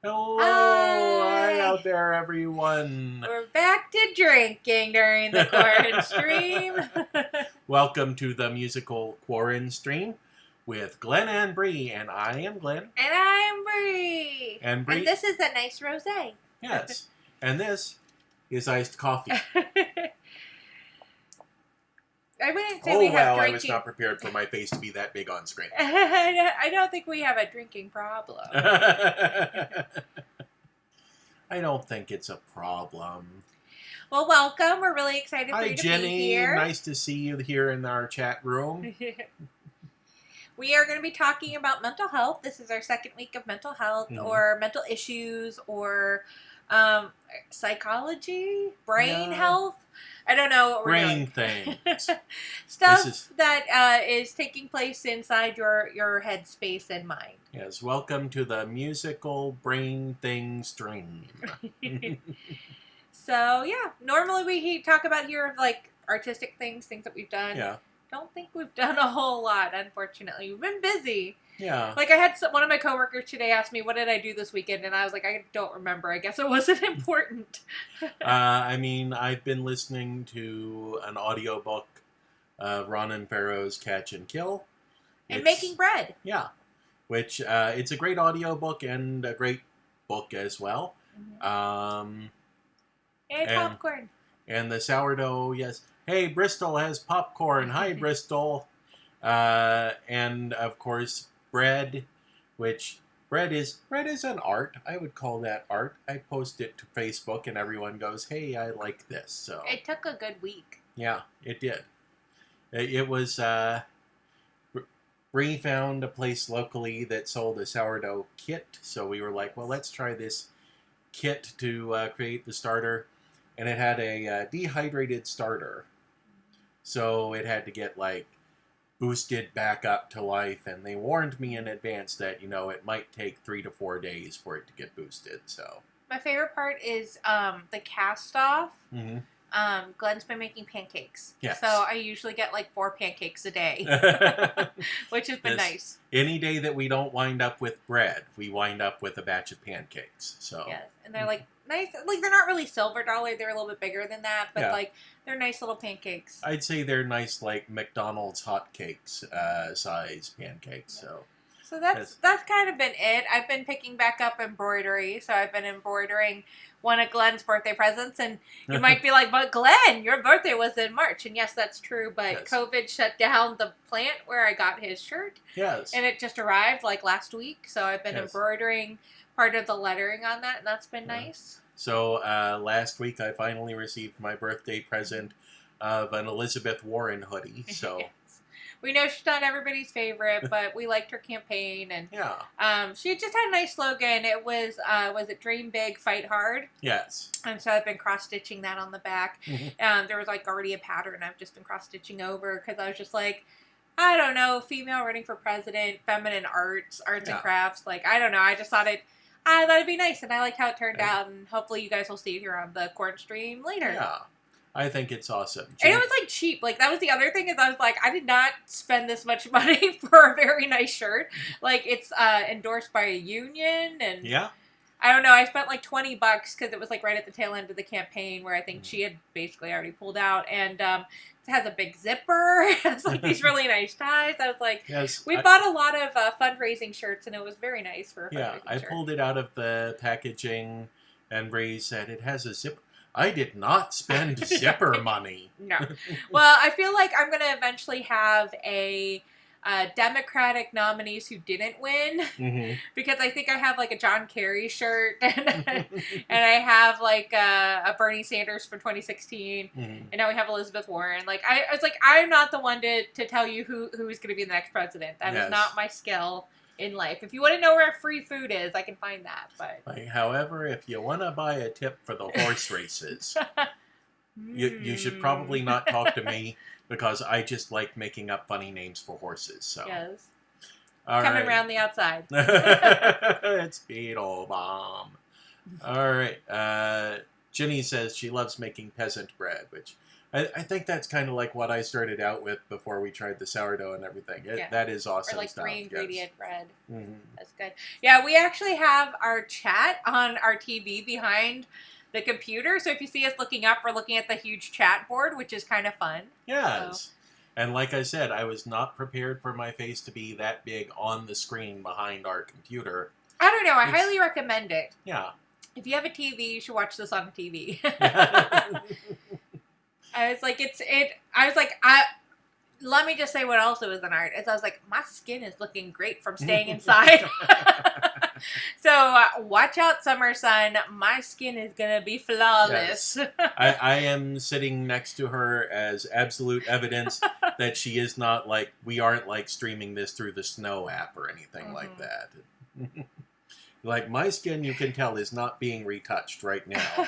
Hello, Hi. hi out there, everyone. We're back to drinking during the QuaranStream. Welcome to the Musical QuaranStream with Glen and Bree, and I am Glen. And I'm Bree. And Bree. And this is a nice rosé. Yes, and this is iced coffee. I wouldn't say we have I drinking. was not prepared for my face to be that big on screen. I don't think we have a drinking problem. I don't think it's a problem. Well, welcome. We're really excited for you to Jenny. be here. Nice to see you here in our chat room. We are going to be talking about mental health. This is our second week of mental health or mental issues or psychology, brain health. I don't know what we're doing. Brain things. Stuff that is taking place inside your headspace and mind. Yes, welcome to the Musical Brain Thing Stream. So, yeah, normally we talk about here like artistic things that we've done. Yeah. Don't think we've done a whole lot, unfortunately. We've been busy. Yeah. Like, I had one of my coworkers today ask me, what did I do this weekend? And I was like, I don't remember. I guess it wasn't important. I mean, I've been listening to an audiobook, Ronan Farrow's Catch and Kill. And making bread. Yeah. Which, it's a great audiobook and a great book as well. Mm-hmm. And popcorn. And the sourdough, yes. Hey, Bristol has popcorn. Hi, Bristol. And, of course, bread, which bread is an art. I would call that art. I post it to Facebook and everyone goes, hey, I like this. So it took a good week. Yeah, it did. It was, Bree found a place locally that sold a sourdough kit. So we were like, well, let's try this kit to create the starter. And it had a dehydrated starter. So it had to get, like, boosted back up to life. And they warned me in advance that, it might take 3 to 4 days for it to get boosted. So my favorite part is the cast off. Mm-hmm. Glen's been making pancakes. Yes. So I usually get, like, 4 pancakes a day. Which has been nice. Any day that we don't wind up with bread, we wind up with a batch of pancakes. So yes. And they're, like, nice. Like, they're not really silver dollar. They're a little bit bigger than that. But, like, they're nice little pancakes. I'd say they're nice, like, McDonald's hotcakes size pancakes. So that's kind of been it. I've been picking back up embroidery. So I've been embroidering one of Glen's birthday presents. And you might be like, but Glen, your birthday was in March. And yes, that's true. But COVID shut down the plant where I got his shirt. Yes. And it just arrived, like, last week. So I've been embroidering part of the lettering on that. And that's been nice. So last week I finally received my birthday present of an Elizabeth Warren hoodie. So yes. We know she's not everybody's favorite, but we liked her campaign, and she just had a nice slogan. It was it Dream Big, Fight Hard? Yes. And so I've been cross-stitching that on the back. Mm-hmm. There was, like, already a pattern I've just been cross-stitching over, because I was just like, I don't know, female running for president, feminine arts and crafts. Like, I don't know. I just thought it'd be nice, and I liked how it turned out, and hopefully you guys will see it here on the QuaranStream later. Yeah. I think it's awesome. And it was, like, cheap. Like, that was the other thing, is I was like, I did not spend this much money for a very nice shirt. Like, it's endorsed by a union, and I don't know, I spent like $20 because it was, like, right at the tail end of the campaign where I think she had basically already pulled out, and it has a big zipper. It has, like, these really nice ties. I was like, we bought a lot of fundraising shirts, and it was very nice for a fundraising shirt. I pulled it out of the packaging, and Ray said, it has a zipper. I did not spend zipper money. No. Well, I feel like I'm going to eventually have a Democratic nominees who didn't win, because I think I have, like, a John Kerry shirt, and I have, like, a Bernie Sanders from 2016, and now we have Elizabeth Warren. Like, I was like, I'm not the one to tell you who is going to be the next president. That is not my skill in life. If you want to know where free food is, I can find that. But however, if you want to buy a tip for the horse races, you should probably not talk to me, because I just like making up funny names for horses. So yes, coming around the outside. It's Beetle Bomb. All right. Ginny says she loves making peasant bread, which I think that's kind of like what I started out with before we tried the sourdough and everything. That is awesome or like stuff. 3-ingredient bread. Mm-hmm. That's good. Yeah, we actually have our chat on our TV behind the computer. So if you see us looking up, we're looking at the huge chat board, which is kind of fun. Yes. So. And like I said, I was not prepared for my face to be that big on the screen behind our computer. I don't know. I highly recommend it. Yeah. If you have a TV, you should watch this on TV. Let me just say what else was an art. I was like, my skin is looking great from staying inside. So watch out, summer sun. My skin is going to be flawless. Yes. I am sitting next to her as absolute evidence that she is not like, we aren't like streaming this through the Snow app or anything like that. Like, my skin, you can tell, is not being retouched right now.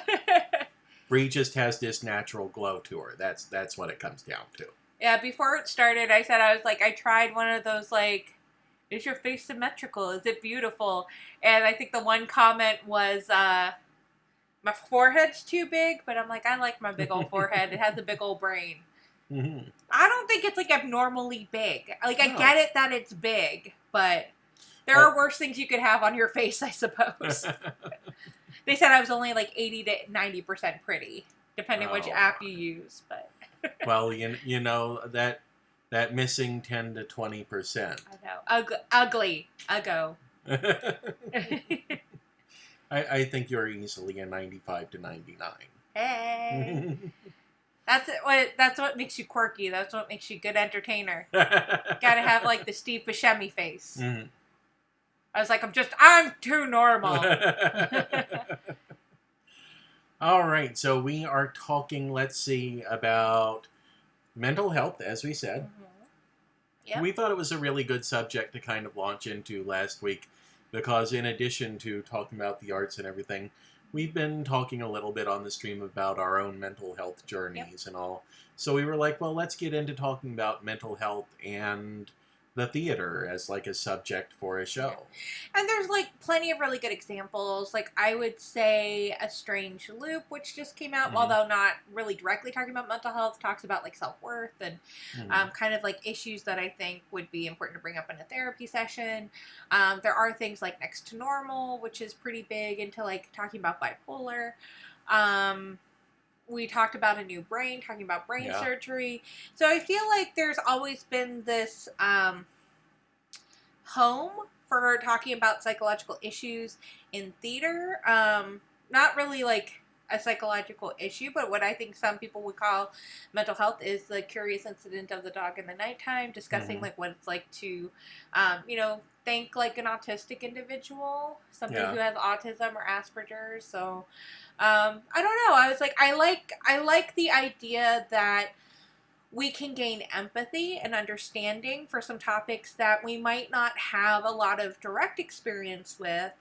Bree just has this natural glow to her. That's what it comes down to. Yeah, before it started, I tried one of those, like, is your face symmetrical? Is it beautiful? And I think the one comment was, my forehead's too big, but I'm like, I like my big old forehead. It has a big old brain. Mm-hmm. I don't think it's, like, abnormally big. Like, I get it that it's big, but there are worse things you could have on your face, I suppose. They said I was only, like, 80 to 90% pretty, depending which app you use, but... Well, you know, that missing 10 to 20%. I know. Ugly. Uggo. I think you're easily a 95 to 99. Hey. That's what makes you quirky. That's what makes you a good entertainer. Gotta have, like, the Steve Buscemi face. Mm-hmm. I was like, I'm too normal. All right, so we are talking, let's see, about mental health, as we said. Mm-hmm. Yep. We thought it was a really good subject to kind of launch into last week because in addition to talking about the arts and everything, we've been talking a little bit on the stream about our own mental health journeys and all. So we were like, well, let's get into talking about mental health and the theater as like a subject for a show. And there's like plenty of really good examples. Like I would say A Strange Loop, which just came out, although not really directly talking about mental health, talks about like self-worth and kind of like issues that I think would be important to bring up in a therapy session. There are things like Next to Normal, which is pretty big into like talking about bipolar. We talked about A New Brain, talking about brain surgery. So I feel like there's always been this home for talking about psychological issues in theater. Not really like a psychological issue, but what I think some people would call mental health is the curious incident of the dog in the nighttime, discussing like what it's like to, think like an autistic individual, somebody who has autism or Asperger's. So, I don't know. I was like, I like the idea that we can gain empathy and understanding for some topics that we might not have a lot of direct experience with,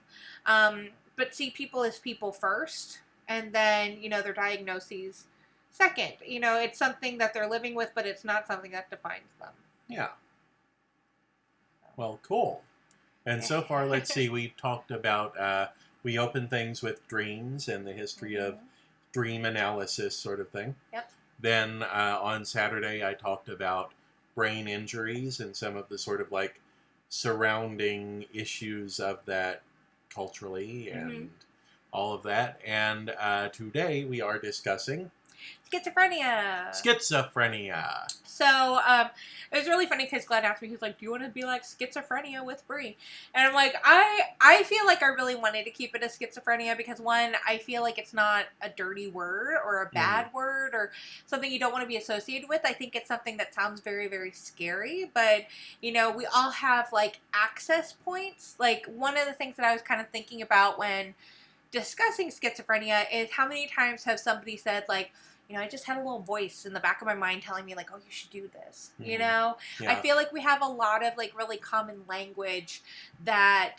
but see people as people first, and then, their diagnoses second. It's something that they're living with, but it's not something that defines them. Yeah. Well, cool. And so far, let's see, we've talked about, we open things with dreams and the history of dream analysis sort of thing. Yep. Then on Saturday, I talked about brain injuries and some of the sort of like surrounding issues of that culturally and all of that. And today we are discussing Schizophrenia. So, it was really funny because Glen asked me, he's like, do you want to be like Schizophrenia with Brie? And I'm like, I feel like I really wanted to keep it as Schizophrenia because, one, I feel like it's not a dirty word or a bad word or something you don't want to be associated with. I think it's something that sounds very, very scary, but, we all have, like, access points. Like, one of the things that I was kind of thinking about when discussing schizophrenia is how many times have somebody said, like, I just had a little voice in the back of my mind telling me, like, oh, you should do this, Yeah. I feel like we have a lot of, like, really common language that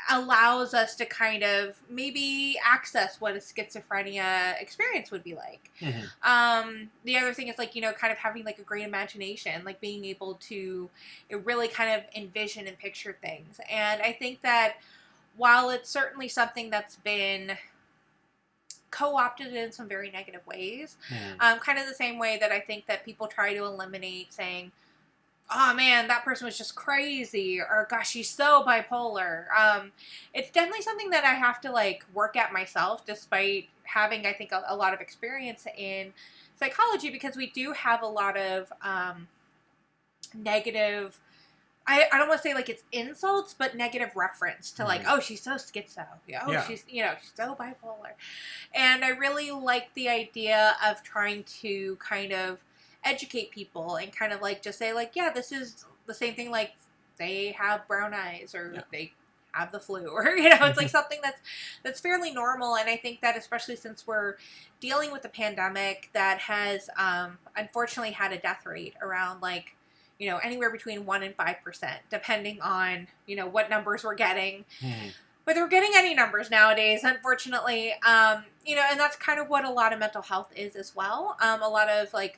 allows us to kind of maybe access what a schizophrenia experience would be like. The other thing is, like, kind of having, like, a great imagination, like, being able to really kind of envision and picture things. And I think that while it's certainly something that's been co-opted in some very negative ways. Kind of the same way that I think that people try to eliminate saying, oh man, that person was just crazy, or gosh, she's so bipolar. It's definitely something that I have to like work at myself, despite having, I think, a lot of experience in psychology, because we do have a lot of negative, I don't want to say like it's insults, but negative reference to like, oh, she's so schizo. She's, she's so bipolar. And I really like the idea of trying to kind of educate people and kind of like just say like, yeah, this is the same thing, like they have brown eyes, or they have the flu, or it's like something that's fairly normal. And I think that especially since we're dealing with a pandemic that has unfortunately had a death rate around like anywhere between 1% and 5%, depending on what numbers we're getting. But we're getting any numbers nowadays, unfortunately. And that's kind of what a lot of mental health is as well. A lot of like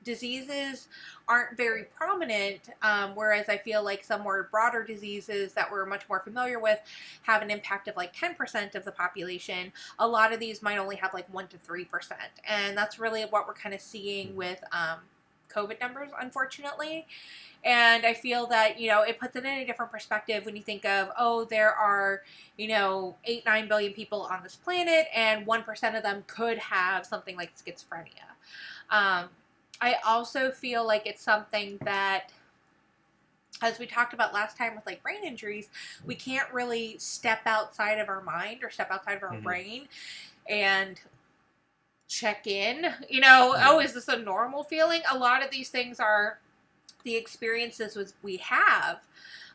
diseases aren't very prominent, whereas I feel like some more broader diseases that we're much more familiar with have an impact of like 10% of the population. A lot of these might only have like 1% to 3%. And that's really what we're kind of seeing with COVID numbers, unfortunately. And I feel that, it puts it in a different perspective when you think of, oh, there are, 8-9 billion people on this planet, and 1% of them could have something like schizophrenia. I also feel like it's something that, as we talked about last time with like brain injuries, we can't really step outside of our mind or step outside of our brain and check in, oh, is this a normal feeling? A lot of these things are the experiences we have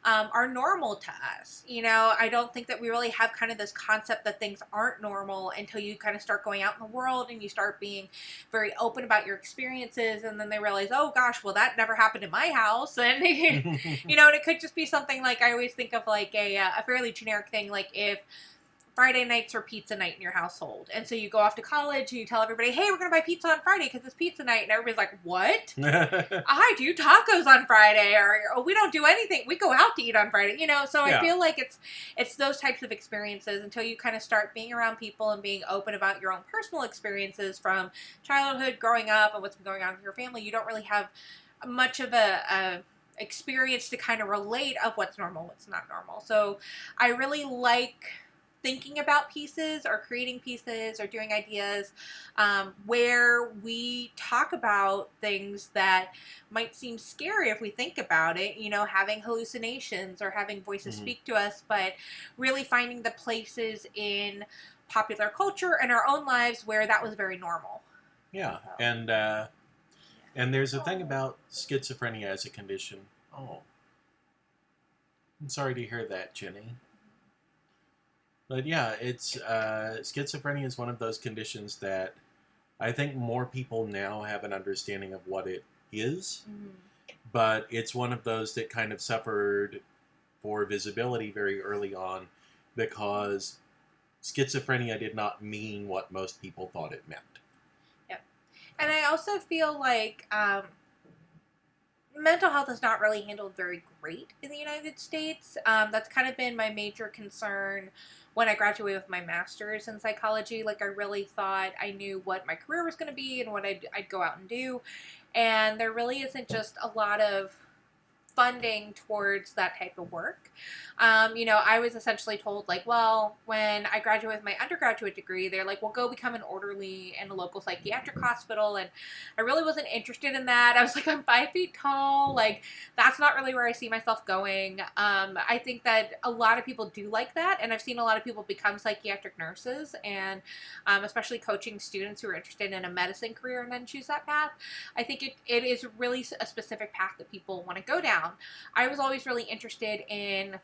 are normal to us. I don't think that we really have kind of this concept that things aren't normal until you kind of start going out in the world and you start being very open about your experiences, and then they realize, oh gosh, well that never happened in my house. And and it could just be something like, I always think of like a fairly generic thing, like if Friday nights are pizza night in your household, and so you go off to college and you tell everybody, hey, we're gonna buy pizza on Friday because it's pizza night, and everybody's like, what? I do tacos on Friday, or oh, we don't do anything, we go out to eat on Friday, so I feel like it's those types of experiences until you kind of start being around people and being open about your own personal experiences from childhood, growing up, and what's been going on with your family. You don't really have much of a experience to kind of relate of what's normal, what's not normal. So I really like thinking about pieces or creating pieces or doing ideas where we talk about things that might seem scary if we think about it, having hallucinations or having voices speak to us, but really finding the places in popular culture and our own lives where that was very normal. Yeah, and there's a thing about schizophrenia as a condition. Oh, I'm sorry to hear that, Jenny. But yeah, it's schizophrenia is one of those conditions that I think more people now have an understanding of what it is, but it's one of those that kind of suffered for visibility very early on because schizophrenia did not mean what most people thought it meant. Yep. And I also feel like mental health is not really handled very great in the United States. That's kind of been my major concern when I graduated with my master's in psychology. Like, I really thought I knew what my career was going to be and what I'd go out and do. And there really isn't just a lot of funding towards that type of work. I was essentially told, like, well, when I graduated with my undergraduate degree, they're like, well, go become an orderly in a local psychiatric hospital. And I really wasn't interested in that. I was like, I'm 5 feet tall. Like, that's not really where I see myself going. I think that a lot of people do like that. And I've seen a lot of people become psychiatric nurses, and especially coaching students who are interested in a medicine career and then choose that path. I think it is really a specific path that people want to go down. I was always really interested in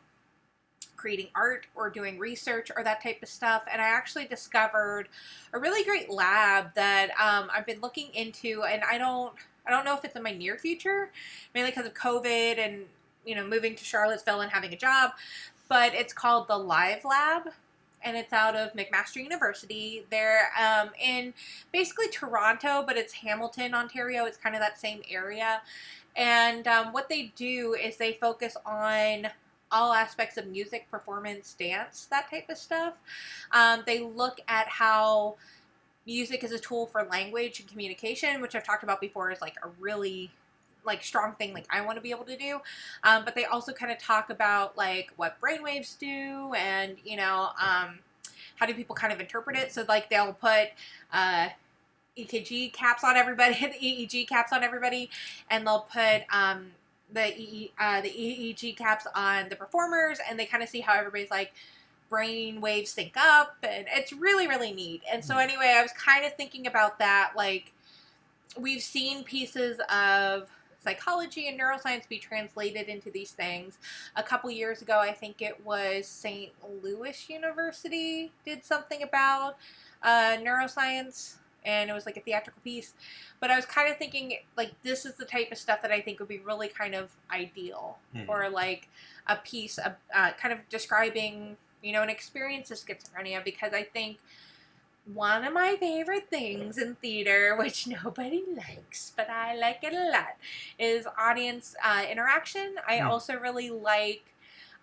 creating art or doing research or that type of stuff, and I actually discovered a really great lab that I've been looking into, and I don't know if it's in my near future, mainly because of COVID and moving to Charlottesville and having a job, but it's called the Live Lab. And it's out of McMaster University. They're in basically Toronto, but it's Hamilton, Ontario. It's kind of that same area. And what they do is they focus on all aspects of music, performance, dance, that type of stuff. They look at how music is a tool for language and communication, which I've talked about before is like a really like strong thing like I want to be able to do. But they also kind of talk about like what brainwaves do and, you know, how do people kind of interpret it. So like they'll put EKG caps on everybody, the EEG caps on everybody, and they'll put the EEG caps on the performers, and they kind of see how everybody's like brain waves sync up, and it's really, really neat. And so anyway, I was kind of thinking about that, like we've seen pieces of psychology and neuroscience be translated into these things. A couple years ago, I think it was St. Louis University did something about neuroscience, and it was like a theatrical piece. But I was kind of thinking, like, this is the type of stuff that I think would be really kind of ideal for like a piece of kind of describing, you know, an experience of schizophrenia, because I think one of my favorite things in theater, which nobody likes, but I like it a lot, is audience interaction. I also really like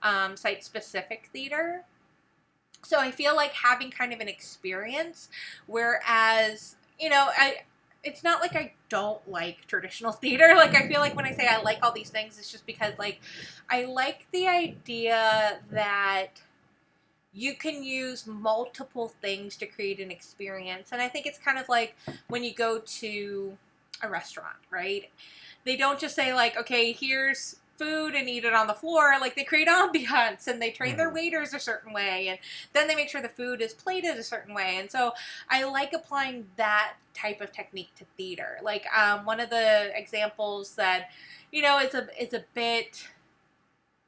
site-specific theater. So I feel like having kind of an experience, whereas, you know, it's not like I don't like traditional theater. Like, I feel like when I say I like all these things, it's just because, like, I like the idea that you can use multiple things to create an experience. And I think it's kind of like when you go to a restaurant, right? They don't just say like, okay, here's food and eat it on the floor. Like, they create ambiance and they train their waiters a certain way, and then they make sure the food is plated a certain way. And so I like applying that type of technique to theater. Like, one of the examples that, you know, is a bit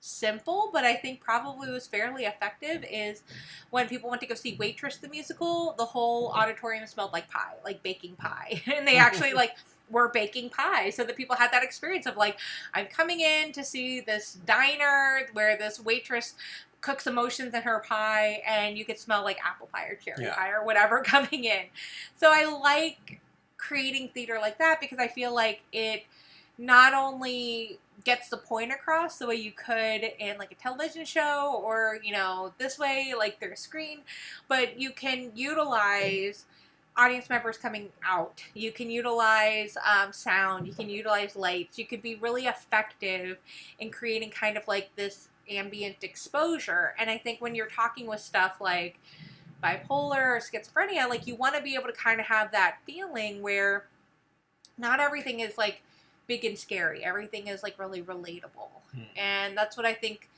simple, but I think probably was fairly effective, is when people went to go see Waitress the musical, the whole auditorium smelled like pie, like baking pie. And they actually like were baking pie, so that people had that experience of like, I'm coming in to see this diner where this waitress cooks emotions in her pie, and you could smell like apple pie or cherry pie or whatever coming in. So I like creating theater like that, because I feel like it not only gets the point across the way you could in like a television show, or, you know, this way, like through a screen, but you can utilize audience members coming out. You can utilize sound. You can utilize lights. You could be really effective in creating kind of like this ambient exposure. And I think when you're talking with stuff like bipolar or schizophrenia, like, you want to be able to kind of have that feeling where not everything is like big and scary. Everything is like really relatable. And that's what I think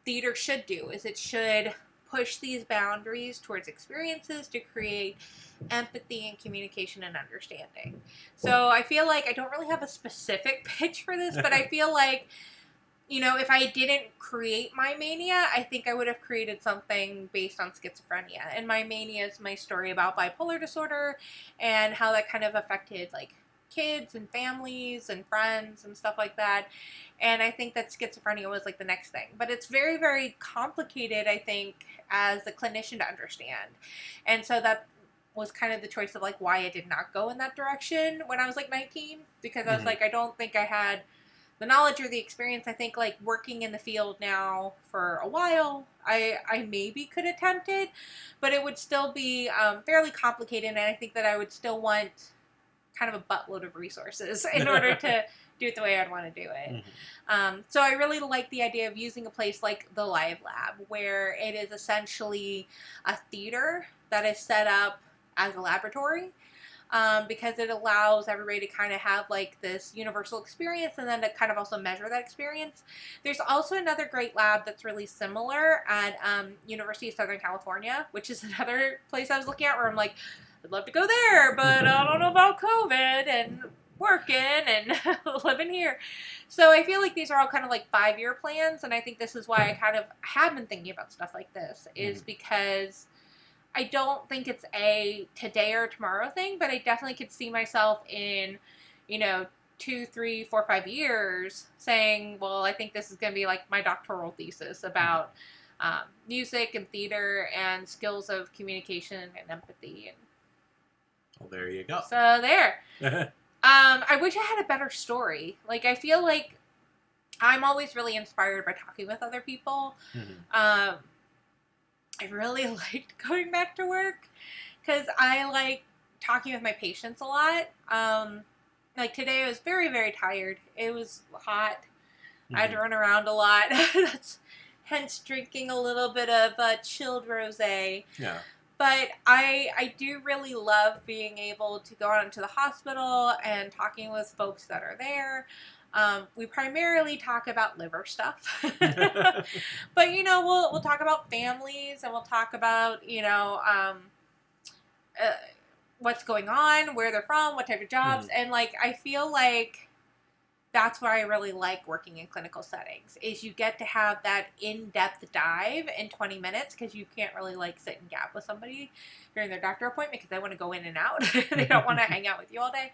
theater should do, is it should push these boundaries towards experiences to create empathy and communication and understanding. So I feel like I don't really have a specific pitch for this, but I feel like, you know, if I didn't create My Mania, I think I would have created something based on schizophrenia. And My Mania is my story about bipolar disorder and how that kind of affected like kids and families and friends and stuff like that. And I think that schizophrenia was like the next thing. But it's very, very complicated, I think, as a clinician to understand. And so that was kind of the choice of like why I did not go in that direction when I was like 19, because I was like, I don't think I had the knowledge or the experience. I think like working in the field now for a while, I maybe could attempt it, but it would still be fairly complicated. And I think that I would still want kind of a buttload of resources in order to do it the way I'd want to do it. So I really like the idea of using a place like the Live Lab, where it is essentially a theater that is set up as a laboratory, because it allows everybody to kind of have like this universal experience, and then to kind of also measure that experience. There's also another great lab that's really similar at University of Southern California, which is another place I was looking at where I'm like, I'd love to go there, but I don't know about COVID and working and living here. So I feel like these are all kind of like 5-year plans, and I think this is why I kind of have been thinking about stuff like this, is because I don't think it's a today or tomorrow thing, but I definitely could see myself in, you know, 2, 3, 4, 5 years saying, well, I think this is going to be like my doctoral thesis about music and theater and skills of communication and empathy. And well, there you go. So there. I wish I had a better story. Like, I feel like I'm always really inspired by talking with other people. I really liked going back to work because I like talking with my patients a lot. Like today I was very, very tired. It was hot. I had to run around a lot. That's hence drinking a little bit of chilled rosé. Yeah. But I do really love being able to go out into the hospital and talking with folks that are there. We primarily talk about liver stuff, but we'll talk about families, and we'll talk about what's going on, where they're from, what type of jobs, and like I feel like that's why I really like working in clinical settings, is you get to have that in-depth dive in 20 minutes, because you can't really like sit and gap with somebody during their doctor appointment because they want to go in and out. They don't want to hang out with you all day.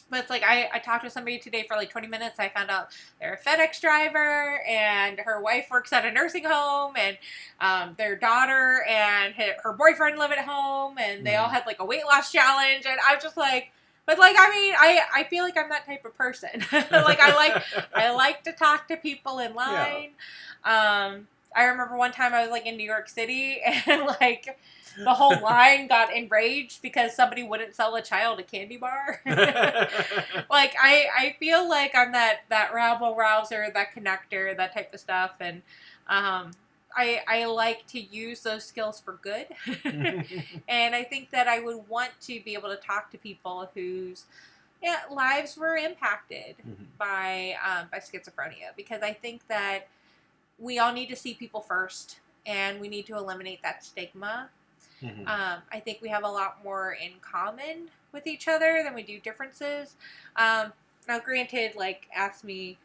But it's like I talked to somebody today for like 20 minutes. I found out they're a FedEx driver, and her wife works at a nursing home, and their daughter and her boyfriend live at home, and they all had like a weight loss challenge. And I was just like, but like, I mean, I feel like I'm that type of person. Like I like to talk to people in line. Yeah. I remember one time I was like in New York City, and like the whole line got enraged because somebody wouldn't sell a child a candy bar. Like I feel like I'm that rabble rouser, that connector, that type of stuff, and I like to use those skills for good. And I think that I would want to be able to talk to people whose lives were impacted by schizophrenia, because I think that we all need to see people first, and we need to eliminate that stigma. I think we have a lot more in common with each other than we do differences. Now, granted, like, ask me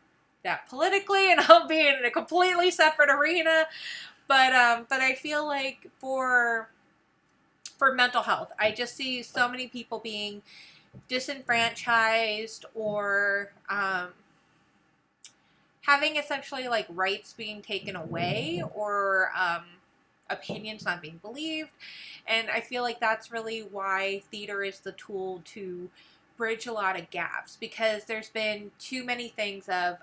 that politically, and I'll be in a completely separate arena. But I feel like for mental health, I just see so many people being disenfranchised, or having essentially like rights being taken away, or opinions not being believed. And I feel like that's really why theater is the tool to bridge a lot of gaps, because there's been too many things of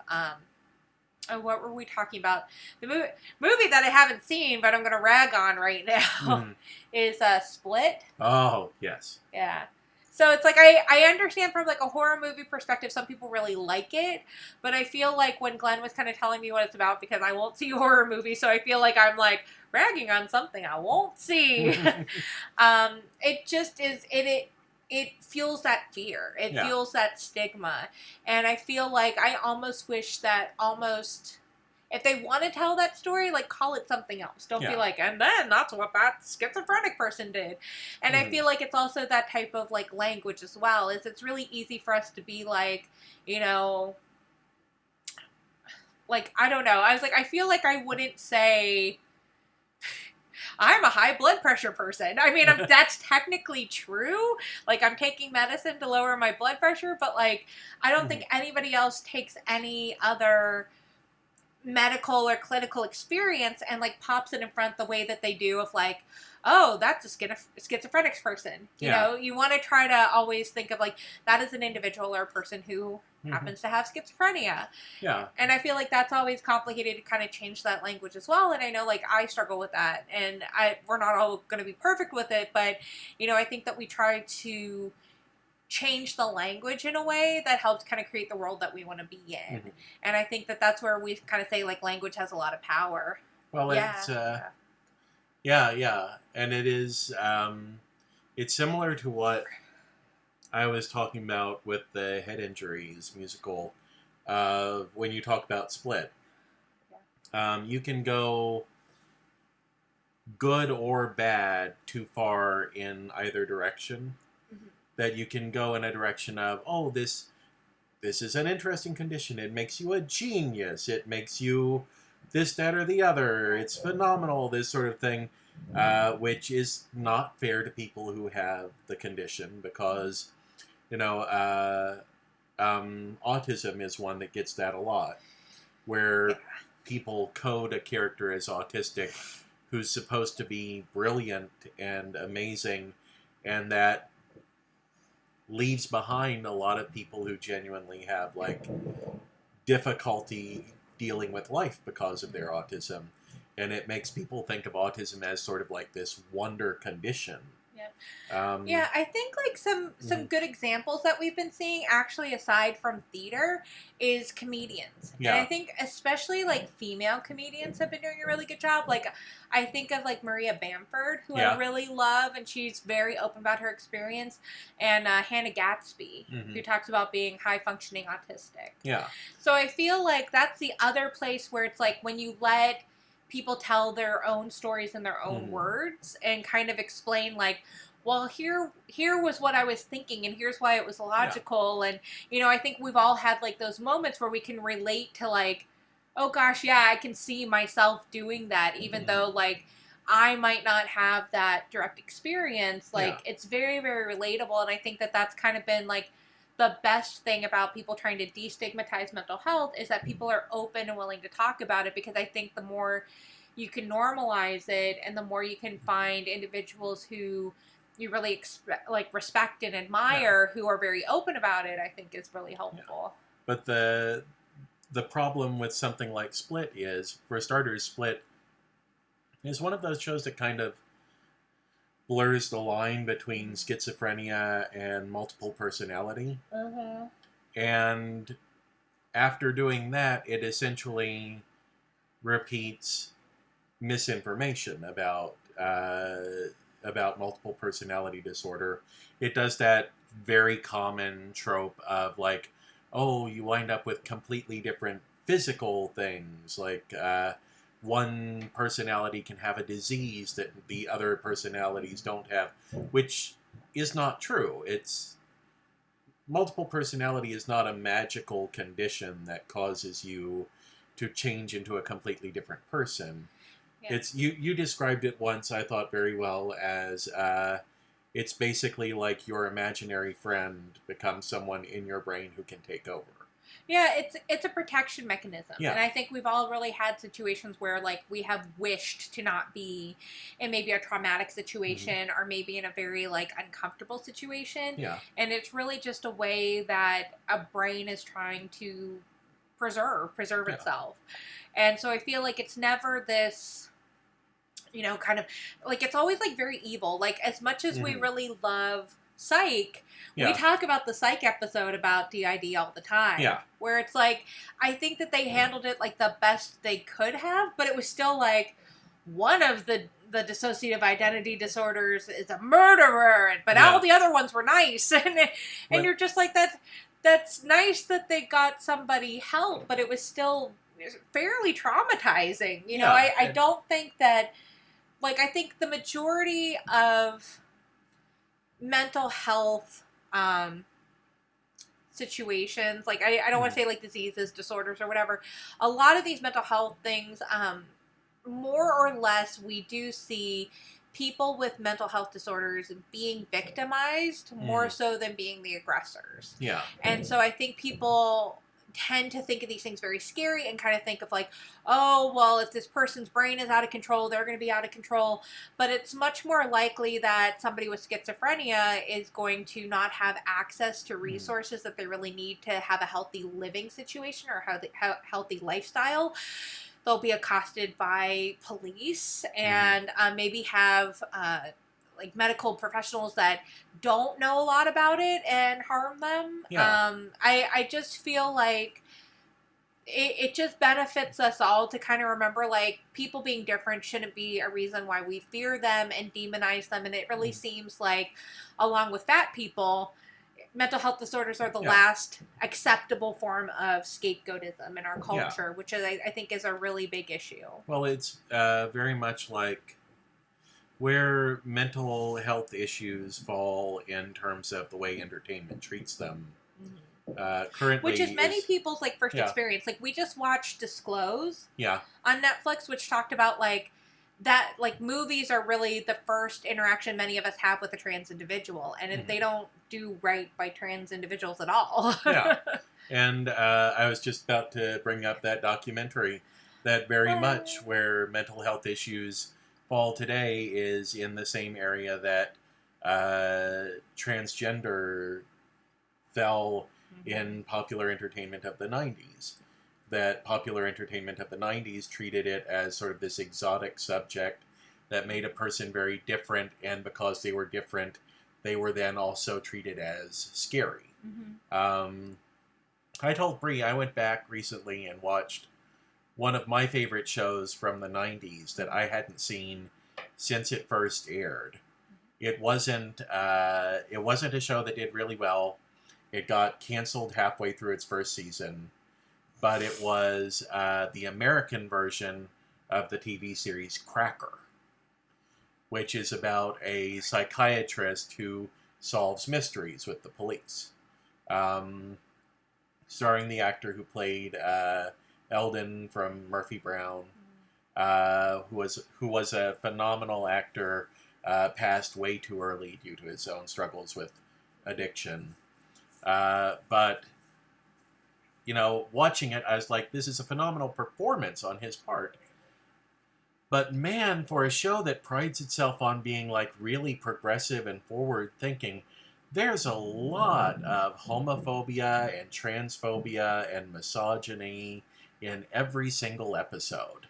what were we talking about? The movie that I haven't seen, but I'm going to rag on right now, is Split. Oh, yes. Yeah. So it's like, I understand from like a horror movie perspective, some people really like it, but I feel like when Glenn was kind of telling me what it's about, because I won't see horror movies, so I feel like I'm like ragging on something I won't see. It just is, it fuels that fear. It fuels that stigma. And I feel like I almost wish that if they want to tell that story, like, call it something else. Don't be like, and then that's what that schizophrenic person did. And I feel like it's also that type of, like, language as well. It's really easy for us to be like, like, I don't know. I was like, I feel like I wouldn't say I'm a high blood pressure person. I mean, that's technically true. Like, I'm taking medicine to lower my blood pressure, but, like, I don't think anybody else takes any other medical or clinical experience and, like, pops it in front the way that they do of, like, oh, that's a schizophrenic person. You know, you want to try to always think of, like, that is an individual or a person who happens to have schizophrenia. Yeah. And I feel like that's always complicated to kind of change that language as well. And I know, like, I struggle with that, and we're not all going to be perfect with it, but, I think that we try to change the language in a way that helps kind of create the world that we want to be in. And I think that that's where we kind of say, like, language has a lot of power. Well, it's and it is it's similar to what I was talking about with the Head Injuries musical, when you talk about Split. You can go good or bad too far in either direction. That you can go in a direction of, oh, this is an interesting condition. It makes you a genius. It makes you this, that, or the other. It's phenomenal, this sort of thing, which is not fair to people who have the condition, because, autism is one that gets that a lot, where people code a character as autistic who's supposed to be brilliant and amazing, and that leaves behind a lot of people who genuinely have, like, difficulty dealing with life because of their autism. And it makes people think of autism as sort of like this wonder condition. Yeah, I think like some good examples that we've been seeing, actually, aside from theater, is comedians. Yeah. And I think especially like female comedians have been doing a really good job. Like I think of like Maria Bamford, who I really love, and she's very open about her experience, and Hannah Gatsby, who talks about being high functioning autistic. Yeah. So I feel like that's the other place where it's like when you let people tell their own stories in their own words and kind of explain like, well, here was what I was thinking, and here's why it was logical. And, you know, I think we've all had like those moments where we can relate to like, oh gosh, yeah, I can see myself doing that, even though like I might not have that direct experience. Like it's very, very relatable. And I think that that's kind of been like the best thing about people trying to destigmatize mental health, is that people are open and willing to talk about it, because I think the more you can normalize it and the more you can find individuals who you really respect and admire, who are very open about it, I think is really helpful. But the problem with something like Split is, for starters, Split is one of those shows that kind of blurs the line between schizophrenia and multiple personality. And after doing that, it essentially repeats misinformation about multiple personality disorder. It does that very common trope of like, oh, you wind up with completely different physical things, like one personality can have a disease that the other personalities don't have, which is not true. It's multiple personality is not a magical condition that causes you to change into a completely different person. Yeah. It's you described it once, I thought, very well, as it's basically like your imaginary friend becomes someone in your brain who can take over. Yeah, it's a protection mechanism. Yeah. And I think we've all really had situations where like we have wished to not be in maybe a traumatic situation or maybe in a very like uncomfortable situation. Yeah. And it's really just a way that a brain is trying to preserve itself. And so I feel like it's never this, you know, kind of like, it's always like very evil. Like as much as we really love Psych, we talk about the Psych episode about DID all the time. Yeah. Where it's like, I think that they handled it like the best they could have, but it was still like one of the dissociative identity disorders is a murderer, but all the other ones were nice. And you're just like, that's nice that they got somebody help, but it was still fairly traumatizing. You know, I don't think that, like, I think the majority of mental health situations, like I don't want to say like diseases, disorders, or whatever, a lot of these mental health things, more or less, we do see people with mental health disorders being victimized more so than being the aggressors. Yeah. And so I think people tend to think of these things very scary and kind of think of like, oh, well, if this person's brain is out of control, they're going to be out of control. But it's much more likely that somebody with schizophrenia is going to not have access to resources that they really need to have a healthy living situation or healthy lifestyle. They'll be accosted by police and maybe have like medical professionals that don't know a lot about it and harm them. Yeah. I just feel like it just benefits us all to kind of remember, like, people being different shouldn't be a reason why we fear them and demonize them. And it really seems like, along with fat people, mental health disorders are the last acceptable form of scapegoatism in our culture, which is, I think is a really big issue. Well, it's very much like where mental health issues fall in terms of the way entertainment treats them. Currently, which is many people's like first experience. Like we just watched Disclose on Netflix, which talked about like that, like movies are really the first interaction many of us have with a trans individual, and they don't do right by trans individuals at all. And I was just about to bring up that documentary that very much where mental health issues fall today is in the same area that transgender fell in popular entertainment of the 90s. that popular entertainment of the 90s treated it as sort of this exotic subject that made a person very different, and because they were different, they were then also treated as scary. I told Bree I went back recently and watched one of my favorite shows from the 90s that I hadn't seen since it first aired. It wasn't a show that did really well. It got canceled halfway through its first season, but it was the American version of the TV series Cracker, which is about a psychiatrist who solves mysteries with the police. Starring the actor who played Eldon from Murphy Brown, who was a phenomenal actor, passed way too early due to his own struggles with addiction. But, you know, watching it, I was like, this is a phenomenal performance on his part. But man, for a show that prides itself on being like really progressive and forward-thinking, there's a lot of homophobia and transphobia and misogyny in every single episode.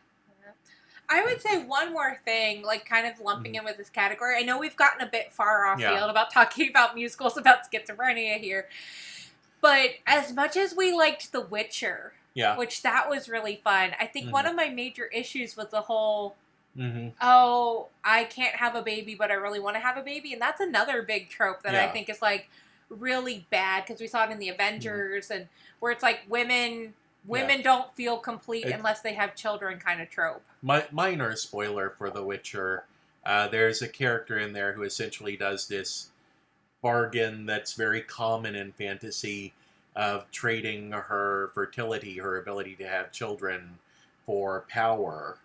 I would say one more thing, like kind of lumping in with this category. I know we've gotten a bit far off field about talking about musicals about schizophrenia here. But as much as we liked The Witcher, which that was really fun, I think one of my major issues was the whole, oh, I can't have a baby, but I really want to have a baby. And that's another big trope that I think is like really bad, because we saw it in the Avengers, and where it's like women don't feel complete unless they have children kind of trope. Minor spoiler for The Witcher. There's a character in there who essentially does this bargain that's very common in fantasy of trading her fertility, her ability to have children, for power.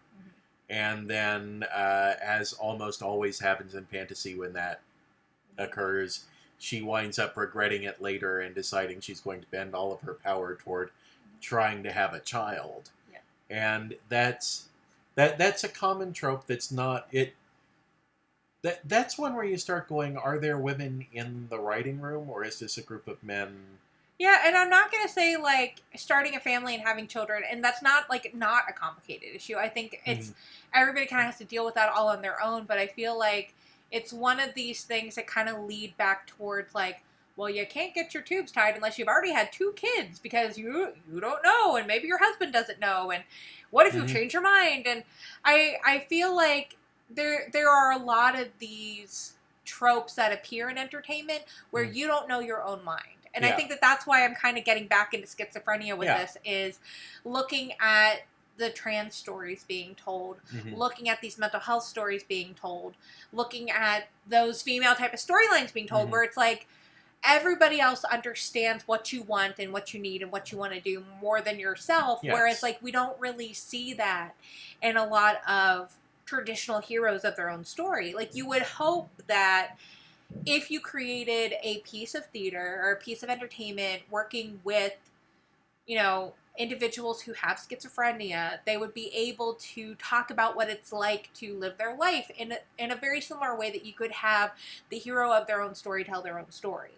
And then, as almost always happens in fantasy when that occurs, she winds up regretting it later and deciding she's going to bend all of her power toward trying to have a child. And that's a common trope that's not... That's one where you start going, are there women in the writing room, or is this a group of men? Yeah, and I'm not going to say, like, starting a family and having children, and that's not, like, not a complicated issue. I think it's, everybody kind of has to deal with that all on their own, but I feel like it's one of these things that kind of lead back towards, like, well, you can't get your tubes tied unless you've already had 2 kids, because you don't know, and maybe your husband doesn't know, and what if you change your mind? And I feel like there are a lot of these tropes that appear in entertainment where you don't know your own mind. And I think that's why I'm kind of getting back into schizophrenia with this, is looking at the trans stories being told, looking at these mental health stories being told, looking at those female type of storylines being told, where it's like everybody else understands what you want and what you need and what you want to do more than yourself. Whereas like we don't really see that in a lot of traditional heroes of their own story. Like you would hope that if you created a piece of theater or a piece of entertainment working with, you know, individuals who have schizophrenia, they would be able to talk about what it's like to live their life in a very similar way that you could have the hero of their own story tell their own story.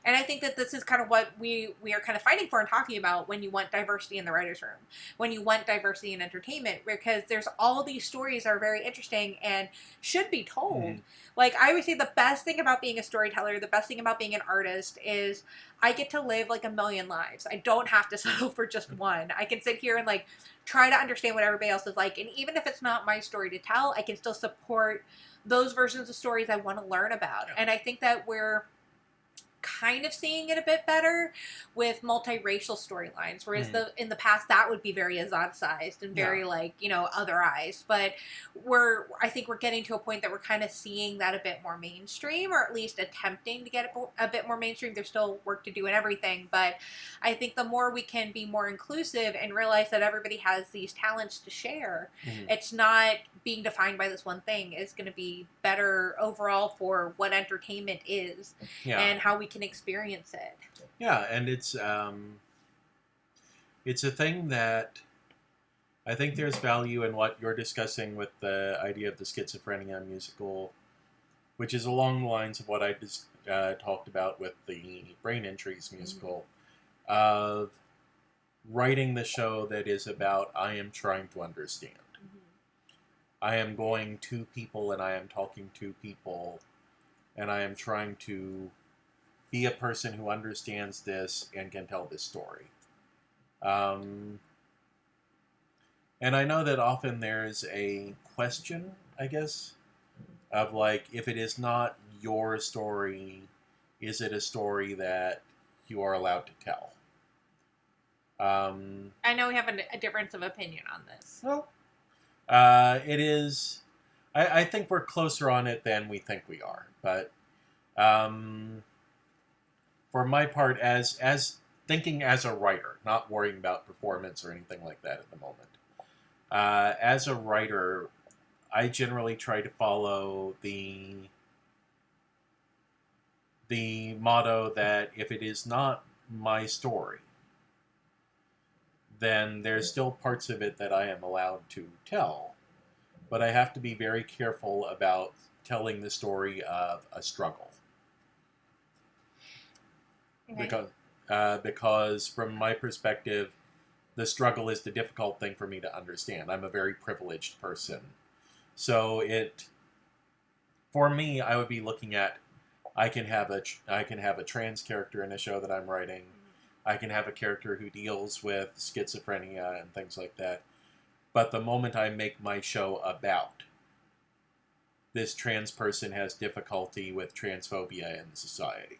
And I think that this is kind of what we are kind of fighting for and talking about when you want diversity in the writer's room, when you want diversity in entertainment, because there's all these stories that are very interesting and should be told. Like, I would say the best thing about being a storyteller, the best thing about being an artist is I get to live like a million lives. I don't have to settle for just one. I can sit here and like try to understand what everybody else is like. And even if it's not my story to tell, I can still support those versions of stories I want to learn about. And I think that we're kind of seeing it a bit better with multiracial storylines, whereas in the past that would be very exoticized and very like, you know, otherized. But I think we're getting to a point that we're kind of seeing that a bit more mainstream, or at least attempting to get it a bit more mainstream. There's still work to do and everything, but I think the more we can be more inclusive and realize that everybody has these talents to share, it's not being defined by this one thing, is going to be better overall for what entertainment is and how we can experience it. Yeah, and it's a thing that I think there's value in what you're discussing with the idea of the Schizophrenia musical, which is along the lines of what I just talked about with the Brain Injuries musical, of writing the show that is about I am trying to understand. I am going to people and I am talking to people and I am trying to be a person who understands this and can tell this story. And I know that often there's a question, I guess, of like, if it is not your story, is it a story that you are allowed to tell? I know we have a difference of opinion on this. Well, it is. I think we're closer on it than we think we are. But for my part, as thinking as a writer, not worrying about performance or anything like that at the moment. As a writer, I generally try to follow the motto that if it is not my story, then there's still parts of it that I am allowed to tell, but I have to be very careful about telling the story of a struggle. Okay. Because from my perspective, the struggle is the difficult thing for me to understand. I'm a very privileged person. So for me, I would be looking at, I can have a trans character in a show that I'm writing. I can have a character who deals with schizophrenia and things like that. But the moment I make my show about this trans person has difficulty with transphobia in society,